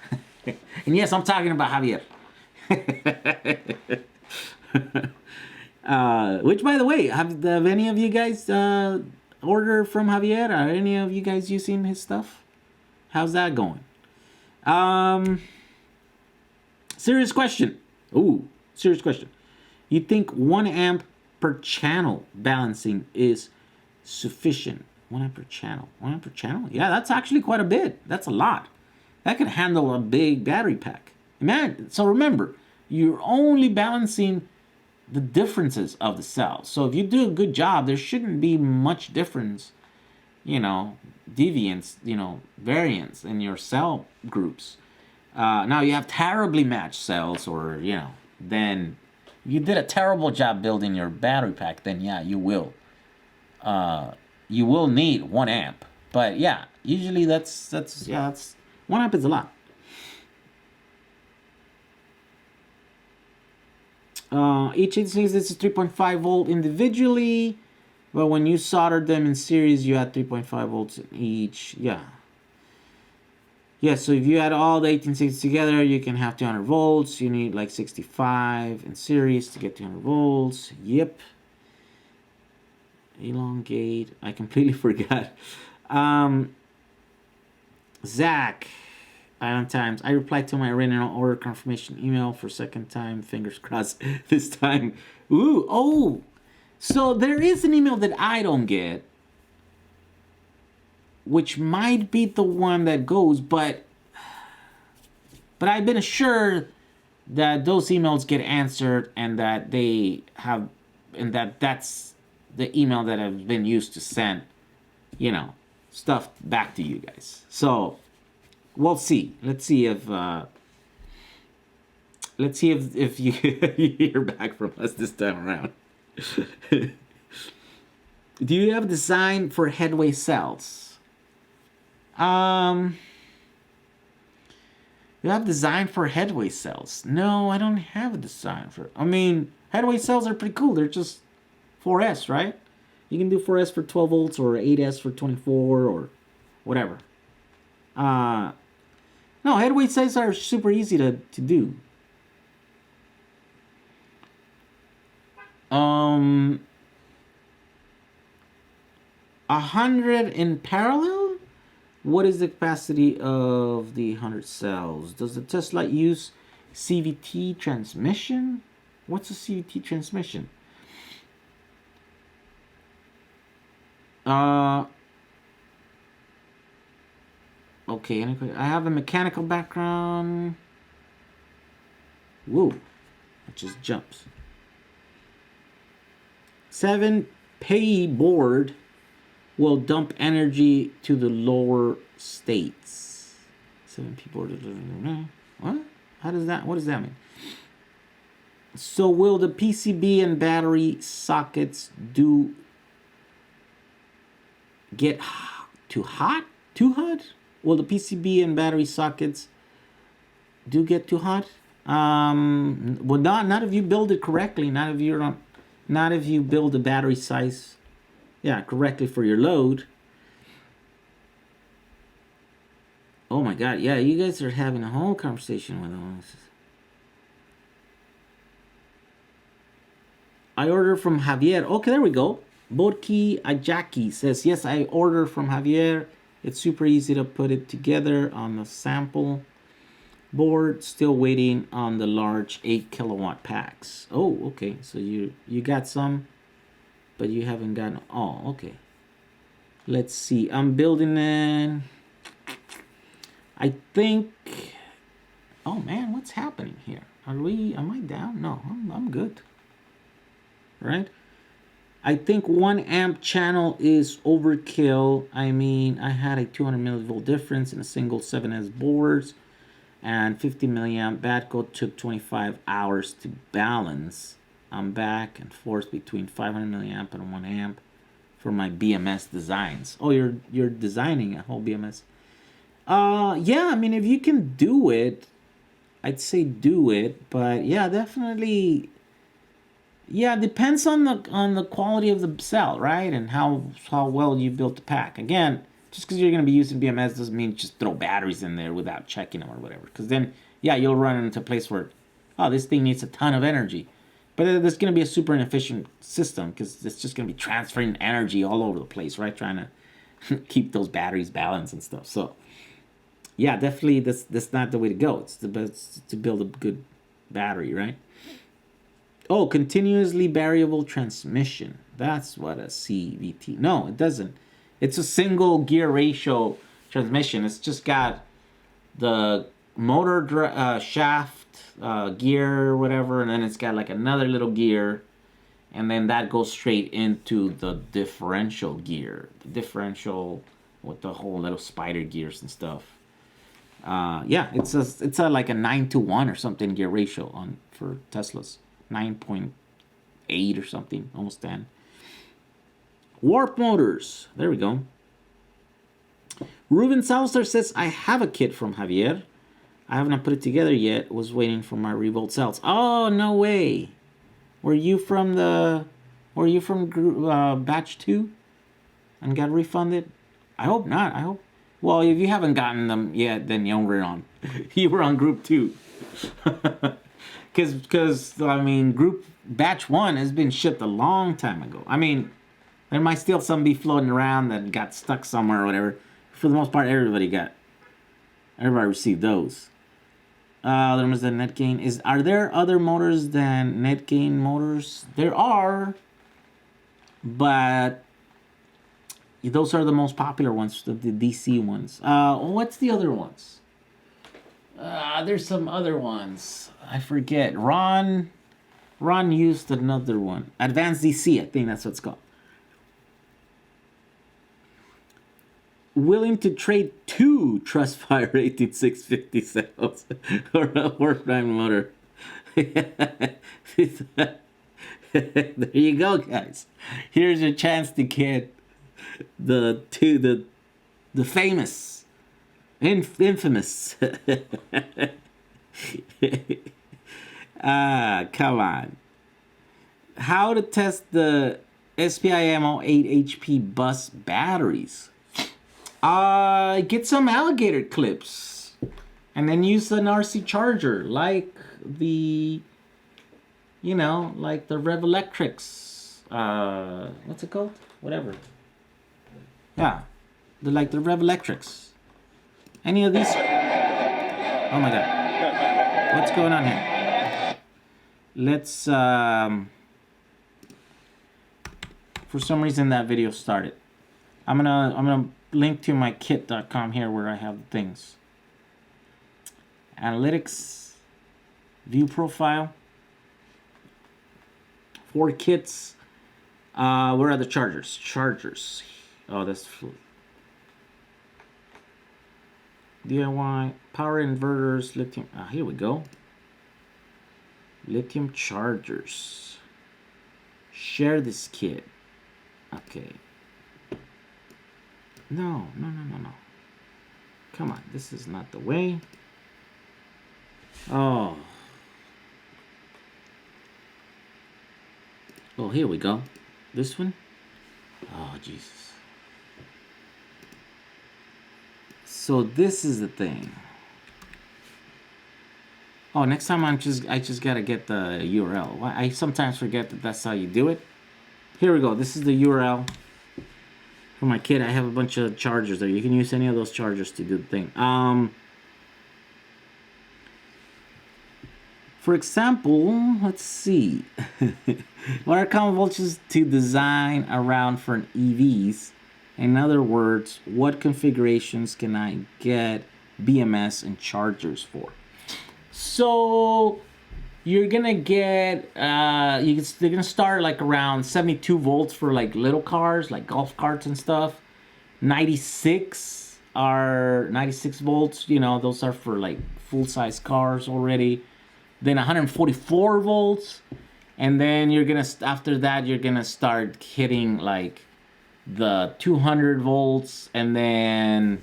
And yes, I'm talking about Javier. Which, by the way, have any of you guys order from Javier? Are any of you guys using his stuff? How's that going? Serious question. Ooh, serious question. You think 1 amp per channel balancing is sufficient? 1 amp per channel. 1 amp per channel? Yeah, that's actually quite a bit. That's a lot. That could handle a big battery pack. Man, so remember, you're only balancing the differences of the cells. So if you do a good job, there shouldn't be much difference, deviance, variance in your cell groups. Now you have terribly matched cells, or then you did a terrible job building your battery pack, then yeah, you will need 1 amp. But yeah, usually that's 1 amp is a lot. Each 86 is 3.5 volt individually, but when you solder them in series, you add 3.5 volts in each. Yeah. Yeah, so if you add all the 1860s together, you can have 200 volts. You need like 65 in series to get 200 volts. Yep. Elongate. I completely forgot. Zach. Island Times. I replied to my original order confirmation email for second time. Fingers crossed this time. Ooh, oh. So there is an email that I don't get, which might be the one that goes, but I've been assured that those emails get answered and that they have, and that's the email that I've been used to send, you know, stuff back to you guys. So we'll see. Let's see if you hear back from us this time around. Do you have design for headway cells? You have design for headway cells? No, I don't have a design for. I mean, headway cells are pretty cool. They're just 4S, right? You can do 4S for 12 volts or 8S for 24 or whatever. No, headway cells are super easy to do. 100 in parallel? What is the capacity of the 100 cells? Does the Tesla use CVT transmission? What's a CVT transmission? Okay, I have a mechanical background. Whoa, it just jumps. 7 pay board will dump energy to the lower states. 7 people. What? What does that mean? So will the PCB and battery sockets get too hot? Too hot? Will the PCB and battery sockets get too hot? Well, not if you build it correctly. Not if you build the battery size, correctly for your load. Oh my God, yeah, you guys are having a whole conversation with us. I order from Javier. Okay, there we go. Borki Ajaki says, yes, I order from Javier. It's super easy to put it together on the sample board. Still waiting on the large 8 kilowatt packs. Oh, okay. So you got some, but you haven't gotten all. Okay. Let's see. I'm building it. I think. Oh man, what's happening here? Am I down? No, I'm good. Right? I think 1 amp channel is overkill. I mean, I had a 200 millivolt difference in a single 7S boards, and 50 milliamp Batco took 25 hours to balance. I'm back and forth between 500 milliamp and 1 amp for my BMS designs. Oh, you're designing a whole BMS. Yeah, I mean, if you can do it, I'd say do it. But yeah, definitely. Yeah, it depends on the quality of the cell, right? And how well you built the pack. Again, just because you're going to be using BMS doesn't mean just throw batteries in there without checking them or whatever. Because then, yeah, you'll run into a place where, oh, this thing needs a ton of energy. But there's going to be a super inefficient system because it's just going to be transferring energy all over the place, right? Trying to keep those batteries balanced and stuff. So, yeah, definitely that's not the way to go. It's the best to build a good battery, right? Oh, continuously variable transmission. That's what a CVT. No, it doesn't. It's a single gear ratio transmission. It's just got the motor shaft gear or whatever, and then it's got like another little gear, and then that goes straight into the differential gear. The differential with the whole little spider gears and stuff. Yeah, it's a like a 9-to-1 or something gear ratio for Teslas. 9.8 or something, almost 10. Warp motors. There we go. Ruben Salster says, I have a kit from Javier. I haven't put it together yet. Was waiting for my revolt cells. Oh, no way. Were you from the? Were you from batch 2 and got refunded? I hope not. I hope. Well, if you haven't gotten them yet, then you were on. You were on group 2. Because I mean, group batch 1 has been shipped a long time ago. I mean, there might still some be floating around that got stuck somewhere or whatever. For the most part, everybody received those. There was the net gain. Are there other motors than net gain motors? There are, but those are the most popular ones, the DC ones. What's the other ones? There's some other ones. I forget. Ron used another one. Advanced DC, I think that's what it's called. Willing to trade 2 Trustfire 18650 cells or a warp prime motor. There you go, guys. Here's your chance to get the famous, infamous. Come on. How to test the SPIMO 8 HP bus batteries? Get some alligator clips and then use an RC charger like the, like the Rev Electrics. What's it called? Whatever. Yeah, like the Rev Electrics. Any of these? Oh my God. What's going on here? Let's, for some reason that video started. I'm gonna link to my kit.com here where I have the things. Analytics, view profile, 4 kits. Where are the chargers? Chargers. Oh, that's DIY, power inverters, lithium. Here we go. Lithium chargers. Share this kit. Okay. No. Come on, this is not the way. Oh, here we go. This one? Oh, Jesus. So this is the thing. Oh, next time I just gotta get the URL. I sometimes forget that that's how you do it. Here we go. This is the URL. For my kit, I have a bunch of chargers there. You can use any of those chargers to do the thing. For example, let's see. What are common voltages to design around for an EVs? In other words, what configurations can I get BMS and chargers for? So you're gonna get they're gonna start like around 72 volts for like little cars, like golf carts and stuff. 96 volts, those are for like full-size cars already. Then 144 volts, and then after that you're gonna start hitting like the 200 volts, and then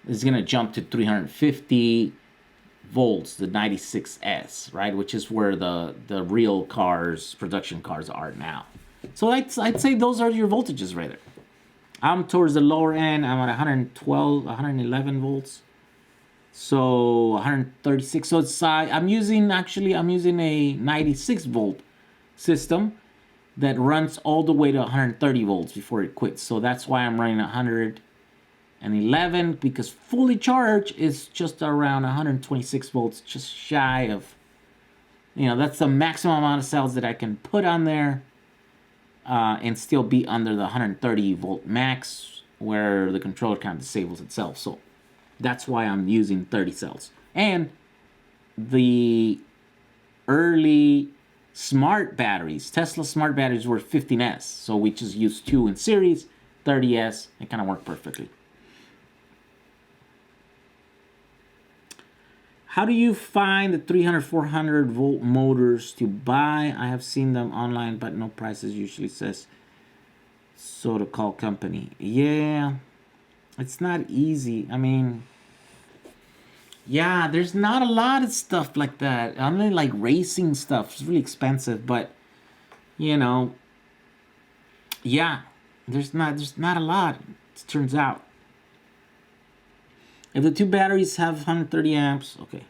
it's gonna jump to 350 volts, the 96S, right, which is where the real cars, production cars, are now. So I'd say those are your voltages right there. I'm towards the lower end. I'm at 111 volts. So 136. So it's I'm using a 96 volt system that runs all the way to 130 volts before it quits. So that's why I'm running 111, because fully charged is just around 126 volts, just shy of, that's the maximum amount of cells that I can put on there and still be under the 130 volt max where the controller kind of disables itself. So that's why I'm using 30 cells. And the early smart batteries, Tesla smart batteries, were 15S. So we just used 2 in series, 30S. It kind of worked perfectly. How do you find the 300, 400 volt motors to buy? I have seen them online, but no prices, usually says so to call company. Yeah. It's not easy. I mean, yeah, there's not a lot of stuff like that. Only like racing stuff. It's really expensive, but you know, yeah, there's not a lot. It turns out. If the two batteries have 130 amps, okay.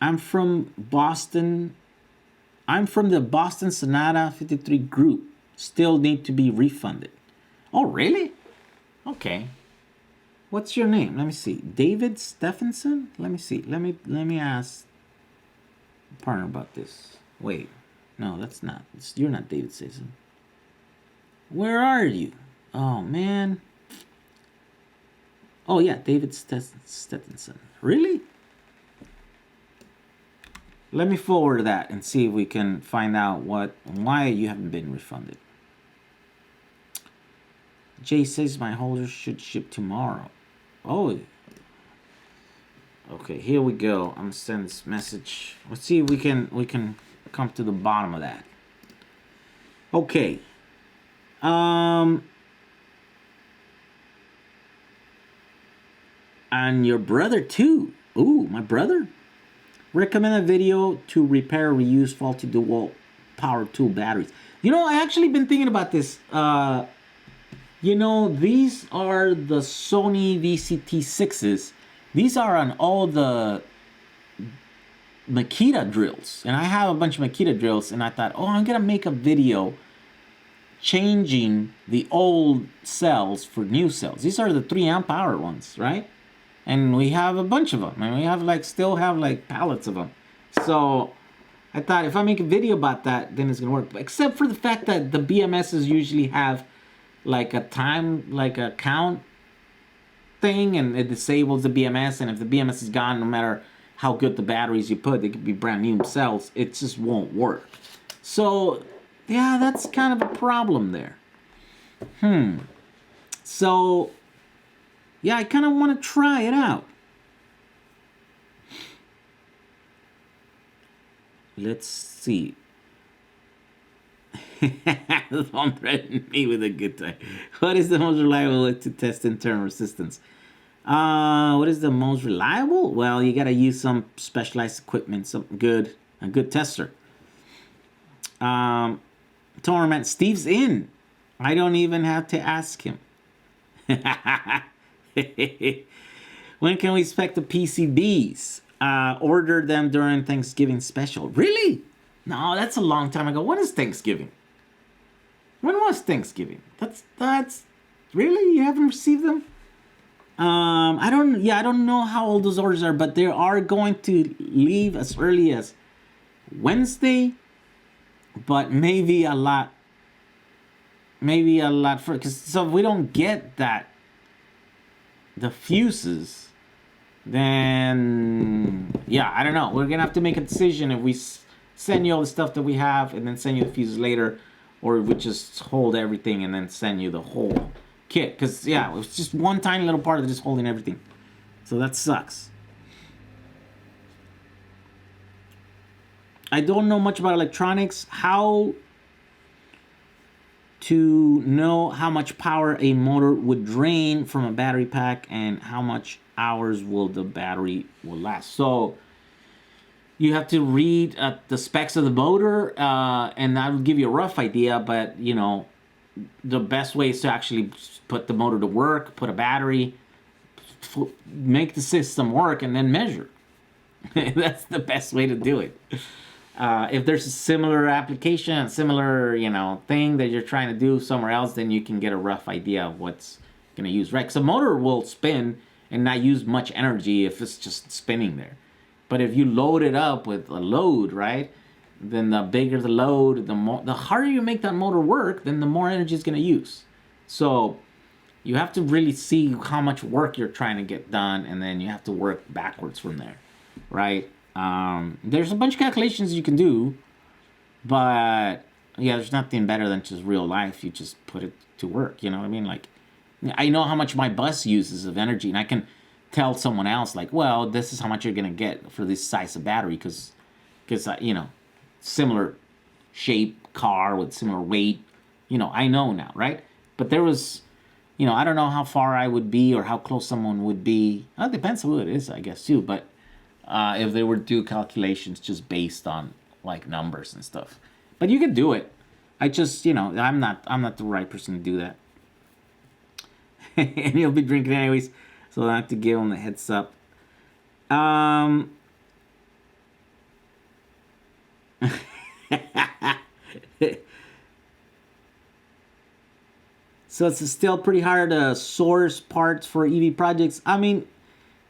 I'm from Boston. I'm from the Boston Sonata 53 group. Still need to be refunded. Oh, really? Okay. What's your name? Let me see. David Stephenson? Let me see. Let me ask partner about this. Wait. No, that's not. You're not David Stephenson. Where are you? Oh, man. Oh, yeah, David Stephenson. Really? Let me forward that and see if we can find out why you haven't been refunded. Jay says my holder should ship tomorrow. Oh. Okay, here we go. I'm gonna send this message. Let's see if we can come to the bottom of that. Okay. And your brother too. Ooh, my brother. Recommend a video to repair or reuse faulty dual power tool batteries. You know, I actually been thinking about this. You know, these are the Sony VCT6s. These are on all the Makita drills. And I have a bunch of Makita drills. And I thought, oh, I'm going to make a video changing the old cells for new cells. These are the 3 amp hour ones, right? And we have a bunch of them. And we have still have pallets of them. So I thought if I make a video about that, then it's going to work. Except for the fact that the BMSs usually have a count thing, and it disables the BMS, and if the BMS is gone, no matter how good the batteries you put, they could be brand new cells, it just won't work. So yeah, that's kind of a problem there. So yeah, I kind of want to try it out. Let's see. Don't threaten me with a good time. What is the most reliable way to test internal resistance? What is the most reliable? Well, you gotta use some specialized equipment, a good tester. Torment, Steve's in. I don't even have to ask him. When can we expect the PCBs? Order them during Thanksgiving special. Really? No, that's a long time ago. When is Thanksgiving? When was Thanksgiving? That's really, you haven't received them? I don't know how old those orders are, but they are going to leave as early as Wednesday, but maybe a lot for, because so if we don't get the fuses, then yeah, I don't know. We're gonna have to make a decision if we send you all the stuff that we have and then send you the fuses later, or we just hold everything and then send you the whole kit. Because yeah, it's just one tiny little part of just holding everything, so that sucks. I don't know much about electronics. How to know how much power a motor would drain from a battery pack and how much hours will the battery will last. So you have to read the specs of the motor, and that will give you a rough idea. But you know, the best way is to actually put the motor to work, put a battery, make the system work, and then measure. That's the best way to do it. If there's a similar application, a similar, thing that you're trying to do somewhere else, then you can get a rough idea of what's going to use, right? So a motor will spin and not use much energy if it's just spinning there. But if you load it up with a load, right, then the bigger the load, the harder you make that motor work, then the more energy it's going to use. So you have to really see how much work you're trying to get done, and then you have to work backwards from there, right? There's a bunch of calculations you can do, but yeah, there's nothing better than just real life. You just put it to work, you know what I mean? Like, I know how much my bus uses of energy, and I can tell someone else, like, well, this is how much you're going to get for this size of battery, because similar shape car with similar weight, I know now, right? But there was, I don't know how far I would be or how close someone would be. Well, it depends who it is, I guess, too, but if they were to do calculations just based on like numbers and stuff. But you can do it. I just, I'm not the right person to do that. And you'll be drinking anyways, so I have to give them the heads up. So it's still pretty hard to source parts for EV projects. I mean,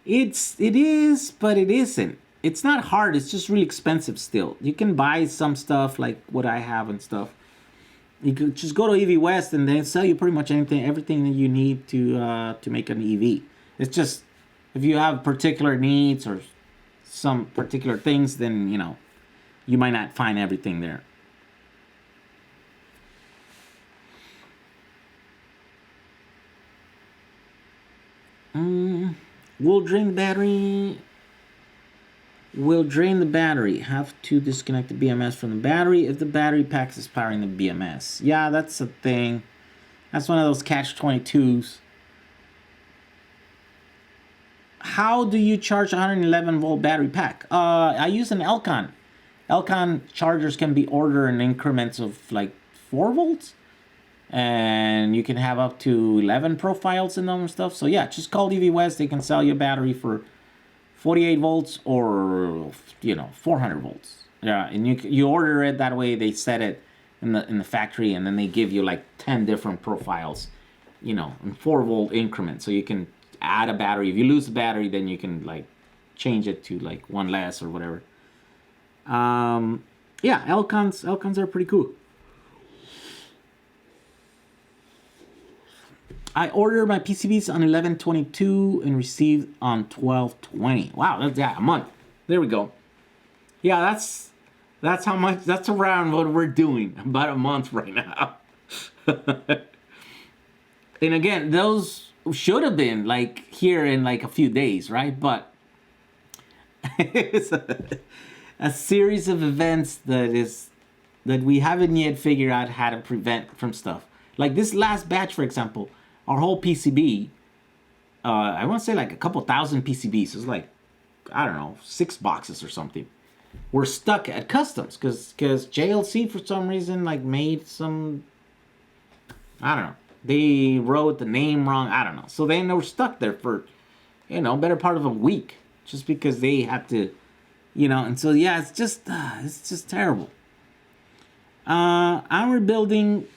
it is, but it isn't. It's not hard. It's just really expensive still. You can buy some stuff like what I have and stuff. You could just go to EV West and they sell you pretty much everything that you need to make an EV. It's just if you have particular needs or some particular things, then you might not find everything there. We'll drain the battery. Will drain the battery. Have to disconnect the BMS from the battery if the battery pack is powering the BMS. Yeah, that's a thing. That's one of those catch-22s. How do you charge a 111 volt battery pack? I use an Elcon. Elcon chargers can be ordered in increments of like 4 volts. And you can have up to 11 profiles in them and stuff. So yeah, just call EV West. They can sell you a battery for 48 volts or 400 volts. Yeah, and you order it that way. They set it in the factory, and then they give you like 10 different profiles, in 4-volt increments. So you can add a battery. If you lose the battery, then you can like change it to like one less or whatever. Yeah, Elcons are pretty cool. I ordered my PCBs on 11/22 and received on 12/20. Wow, that's a month. There we go. Yeah, that's how much. That's around what we're doing. About a month right now. And again, those should have been like here in like a few days, right? But it's a series of events that we haven't yet figured out how to prevent from stuff. Like this last batch, for example. Our whole PCB, I want to say like a couple thousand PCBs. It's like, I don't know, 6 boxes or something. We're stuck at customs because JLC for some reason like made some, I don't know. They wrote the name wrong. I don't know. So then they were stuck there for, better part of a week just because they had to, And so yeah, it's just terrible. I'm rebuilding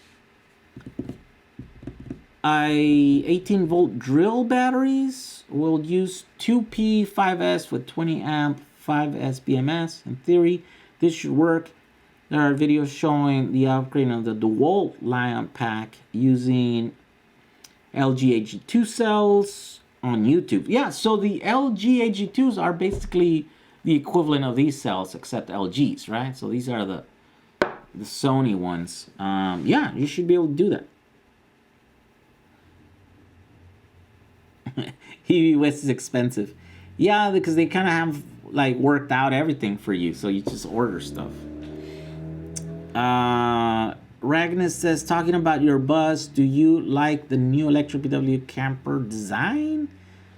18 volt drill batteries. Will use 2P5S with 20 amp 5S BMS. In theory, this should work. There are videos showing the upgrading of the DeWalt lamp pack using LG-AG2 cells on YouTube. Yeah, so the LG-AG2s are basically the equivalent of these cells except LGs, right? So these are the Sony ones. Yeah, you should be able to do that. EV West is expensive. Yeah, because they kind of have like worked out everything for you, so you just order stuff. Ragnus says, talking about your bus, do you like the new electric PW camper design?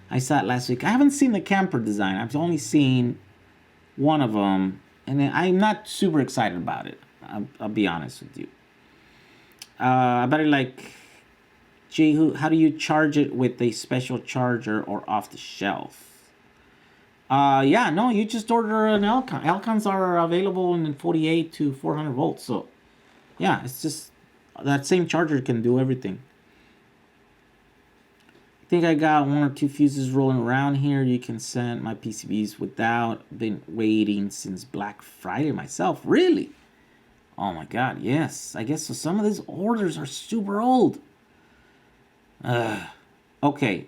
I saw it last week. I haven't seen the camper design. I've only seen one of them, and I'm not super excited about it. I'll be honest with you. I better like... Jehu, how do you charge it with a special charger or off the shelf? Yeah, no, you just order an Elcon. Elcons are available in 48 to 400 volts. So, yeah, it's just that same charger can do everything. I think I got 1 or 2 fuses rolling around here. You can send my PCBs without been waiting since Black Friday myself. Really? Oh my God, yes. I guess so. Some of these orders are super old. Okay.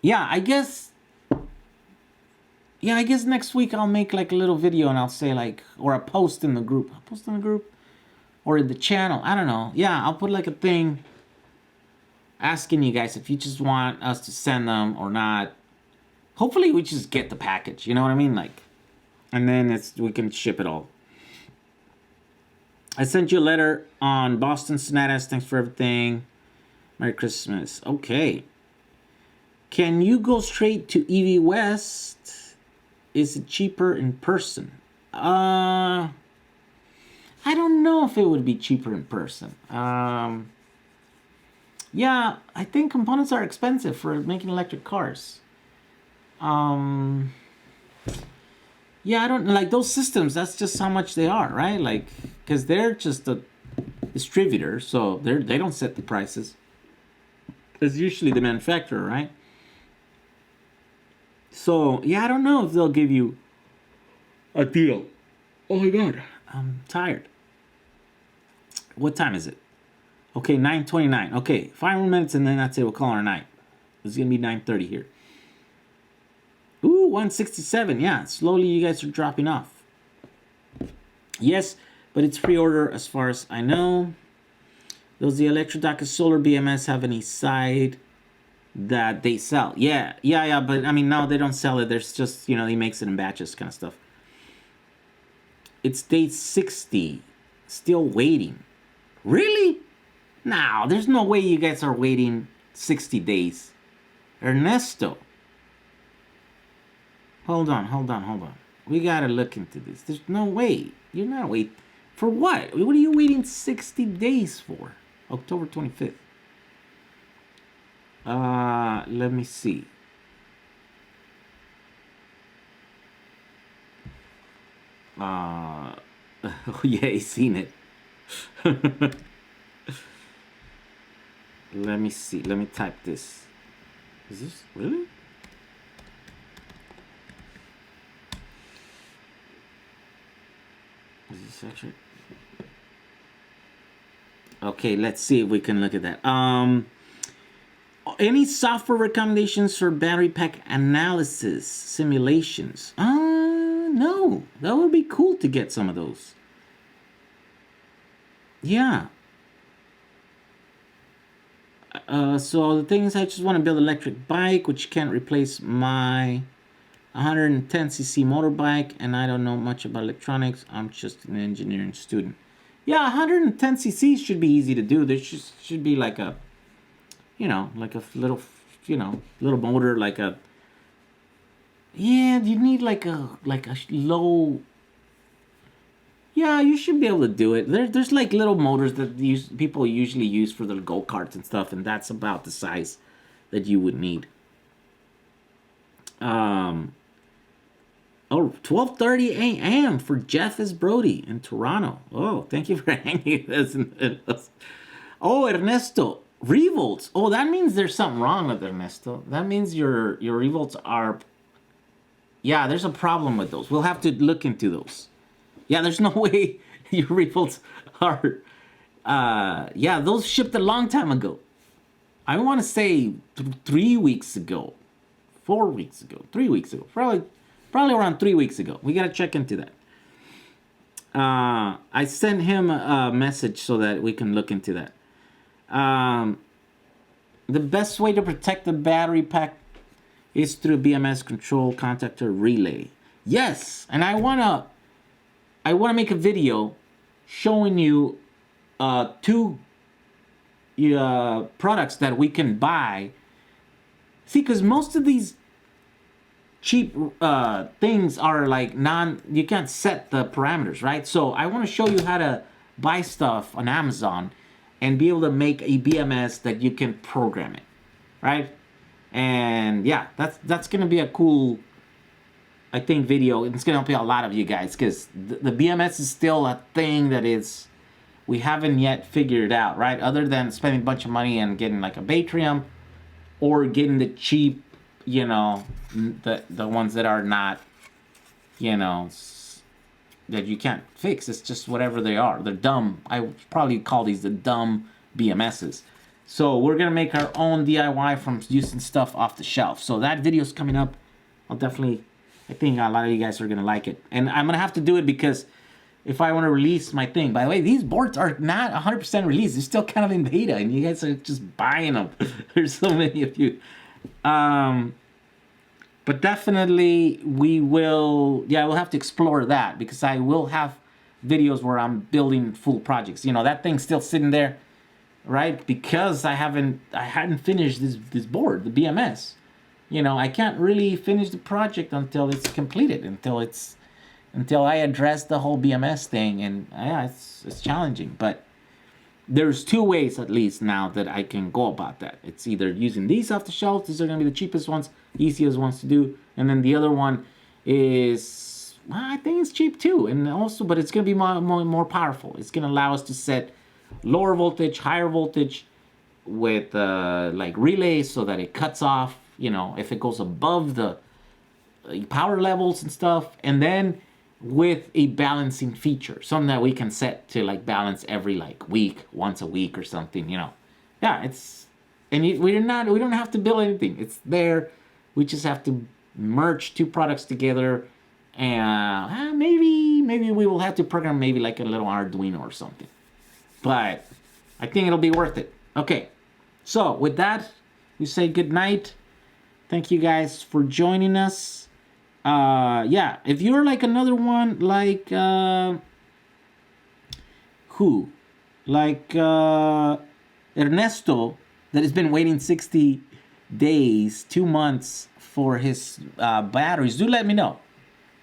Yeah, I guess next week I'll make like a little video and I'll say like, or a post in the group. I'll post in the group or in the channel. I don't know. Yeah, I'll put like a thing asking you guys if you just want us to send them or not. Hopefully we just get the package. You know what I mean? Like, and then we can ship it all. I sent you a letter on Boston Sonatas. Thanks for everything. Merry Christmas. Okay. Can you go straight to EV West? Is it cheaper in person? I I don't know if it would be cheaper in person. Yeah, I think components are expensive for making electric cars. Yeah, I don't like those systems. That's just how much they are, right? Like, because they're just a distributor, so they don't set the prices. It's usually the manufacturer, right? So yeah, I don't know if they'll give you a deal. Oh my god, I'm tired. What time is it? Okay, 9:29. Okay, 5 more minutes and then that's it. We'll call it a night. It's gonna be 9:30 here. Ooh, 167. Yeah, slowly you guys are dropping off. Yes, but it's pre-order as far as I know. Does the Electrodock Solar BMS have any side that they sell? Yeah, but I mean, no, they don't sell it. There's just, you know, he makes it in batches kind of stuff. It's day 60. Still waiting. Really? No, there's no way you guys are waiting 60 days. Ernesto. Hold on. We gotta look into this. There's no way. You're not waiting. For what? What are you waiting 60 days for? October 25th. Let me see. Oh yeah, he's seen it. Let me see. Let me type this. Is this really? Is this actually? Okay, let's see if we can look at that. Any software recommendations for battery pack analysis simulations? No. That would be cool to get some of those. Yeah. So the thing is, I just want to build an electric bike, which can't replace my 110cc motorbike, and I don't know much about electronics. I'm just an engineering student. Yeah, 110cc should be easy to do. There should be like a, you know, like a little, you know, little motor, like a. Yeah, you need like a low. Yeah, you should be able to do it. There's like little motors that people usually use for the go-karts and stuff, and that's about the size that you would need. 12:30 a.m. for Jeff S. Brody in Toronto. Oh, thank you for hanging us. Oh, Ernesto, revolts. Oh, that means there's something wrong with Ernesto. That means your revolts are. Yeah, there's a problem with those. We'll have to look into those. Yeah, there's no way your revolts are. Yeah, those shipped a long time ago. I want to say 3 weeks ago, 4 weeks ago, 3 weeks ago, probably around 3 weeks ago. We gotta check into that. I sent him a message so that we can look into that. The best way to protect the battery pack is through BMS control contactor relay. Yes, and I wanna make a video showing you two products that we can buy. See, because most of these cheap things are like you can't set the parameters, right? So I want to show you how to buy stuff on Amazon and be able to make a BMS that you can program it, right? And yeah, that's gonna be a cool, I think, video. It's gonna help a lot of you guys because the BMS is still a thing that we haven't yet figured out, right? Other than spending a bunch of money and getting like a Batrium or getting the cheap, you know, the ones that are not, you know, that you can't fix. It's just whatever they are. They're dumb. I would probably call these the dumb BMSs. So we're gonna make our own DIY from using stuff off the shelf. So that video's coming up. I think a lot of you guys are gonna like it. And I'm gonna have to do it because if I want to release my thing. By the way, these boards are not 100% released. They're still kind of in beta, and you guys are just buying them. There's so many of you. But definitely we'll have to explore that because I will have videos where I'm building full projects. You know, that thing's still sitting there, right? Because I hadn't finished this board, the BMS. You know, I can't really finish the project until it's completed, until it's until I address the whole BMS thing. And yeah, it's challenging, but there's two ways at least now that I can go about that. It's either using these off the shelf. These are going to be the cheapest ones, easiest ones to do. And then the other one is, well, I think it's cheap too. And also, but it's going to be more powerful. It's going to allow us to set lower voltage, higher voltage with like relays so that it cuts off, you know, if it goes above the power levels and stuff. And then with a balancing feature, something that we can set to like balance every like week, once a week or something, you know. Yeah, it's, and we don't have to build anything. It's there. We just have to merge two products together, and maybe we will have to program maybe like a little Arduino or something. But I think it'll be worth it. Okay, so with that, we say good night. Thank you guys for joining us. Yeah, if you're like another one, like who? Like Ernesto, that has been waiting 60 days, 2 months for his batteries, do let me know.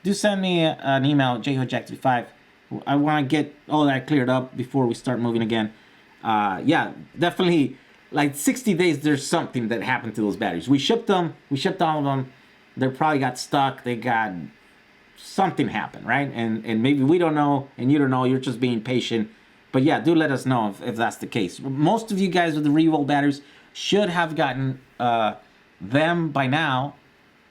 Do send me an email, jhojack35. I want to get all that cleared up before we start moving again. Yeah, definitely, like 60 days, there's something that happened to those batteries. We shipped them. We shipped all of them. They probably got stuck. They got something happened, right? And maybe we don't know, and you don't know. You're just being patient. But yeah, do let us know if that's the case. Most of you guys with the Revolt batteries should have gotten them by now,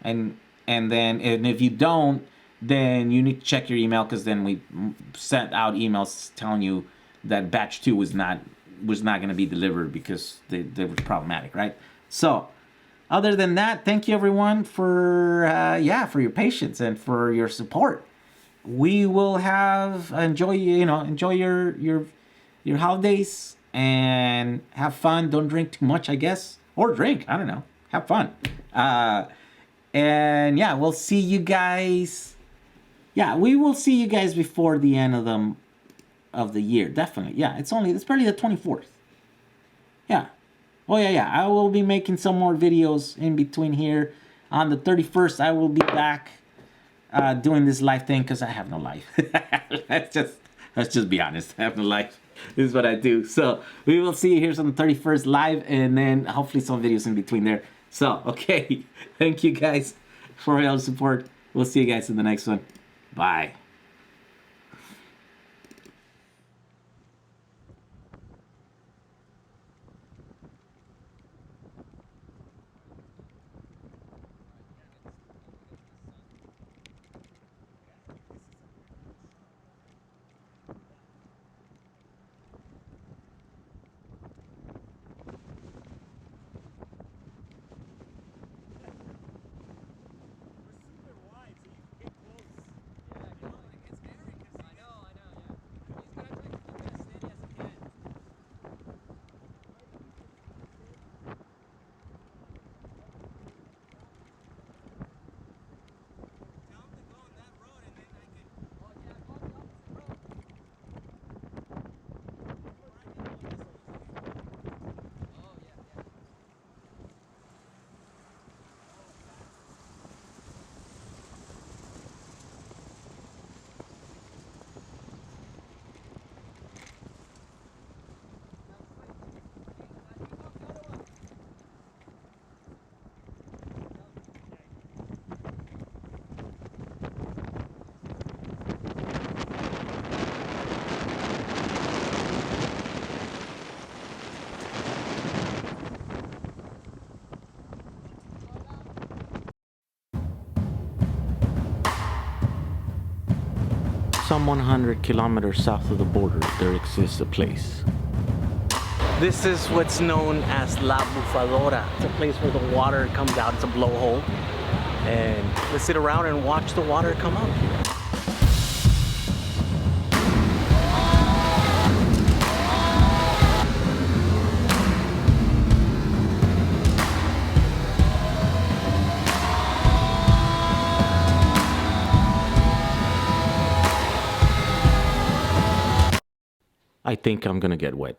and if you don't, then you need to check your email, because then we sent out emails telling you that batch 2 was not going to be delivered because they were problematic, right? So, other than that, thank you everyone for your patience and for your support. We will enjoy your holidays and have fun. Don't drink too much, I guess, or drink. I don't know. Have fun. And yeah, we'll see you guys. Yeah, we will see you guys before the end of the year. Definitely. Yeah, it's probably the 24th. Yeah. Oh, yeah. I will be making some more videos in between here. On the 31st, I will be back doing this live thing because I have no life. Let's just be honest. I have no life. This is what I do. So we will see you here on the 31st live, and then hopefully some videos in between there. So, okay. Thank you guys for all your support. We'll see you guys in the next one. Bye. Some 100 kilometers south of the border, there exists a place. This is what's known as La Bufadora. It's a place where the water comes out. It's a blowhole. And let's sit around and watch the water come out here. I think I'm gonna get wet.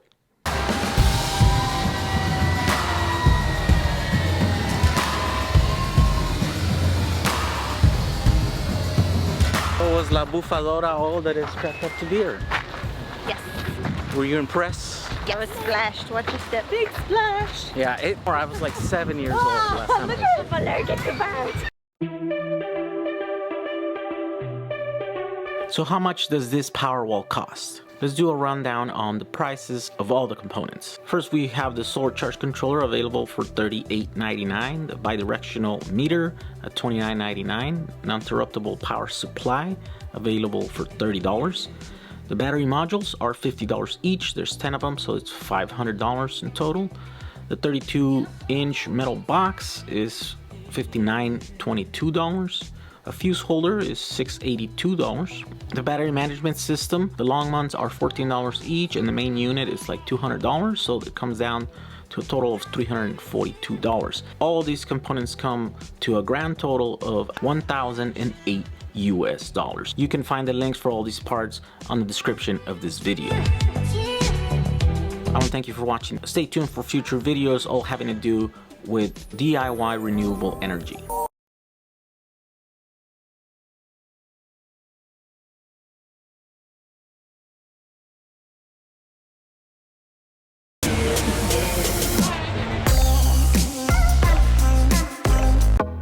So was La Bufadora all that it's cracked up to be? Or Yes. were you impressed? I was splashed. What is that big splash? Yeah, I was like 7 years old last time. Look, I'm allergic to bats. So how much does this Powerwall cost? Let's do a rundown on the prices of all the components. First, we have the solar charge controller available for $38.99, the bidirectional meter at $29.99, non-interruptible power supply available for $30. The battery modules are $50 each. There's 10 of them, so it's $500 in total. The 32-inch metal box is $59.22. A fuse holder is $682. The battery management system, the long ones are $14 each, and the main unit is like $200, so it comes down to a total of $342. All these components come to a grand total of $1,008 US. You can find the links for all these parts on the description of this video. I want to thank you for watching. Stay tuned for future videos, all having to do with DIY renewable energy.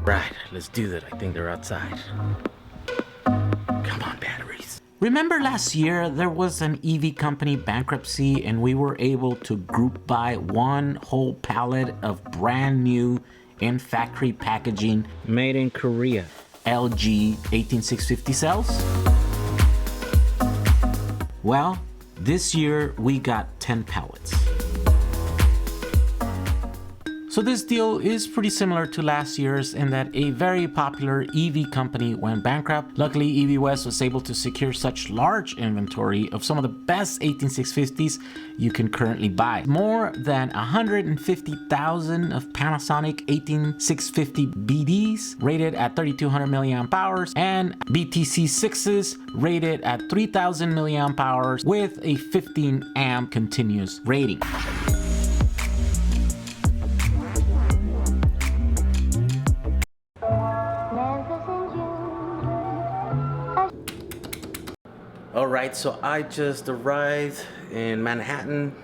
Right, let's do that. I think they're outside. Come on, batteries. Remember last year there was an EV company bankruptcy and we were able to group buy one whole pallet of brand new in-factory packaging made in Korea LG 18650 cells? Well, this year we got 10 pallets. So this deal is pretty similar to last year's in that a very popular EV company went bankrupt. Luckily, EV West was able to secure such large inventory of some of the best 18650s you can currently buy. More than 150,000 of Panasonic 18650 BDs rated at 3200 milliamp hours and BTC 6s rated at 3000 milliamp hours with a 15 amp continuous rating. All right, so I just arrived in Manhattan.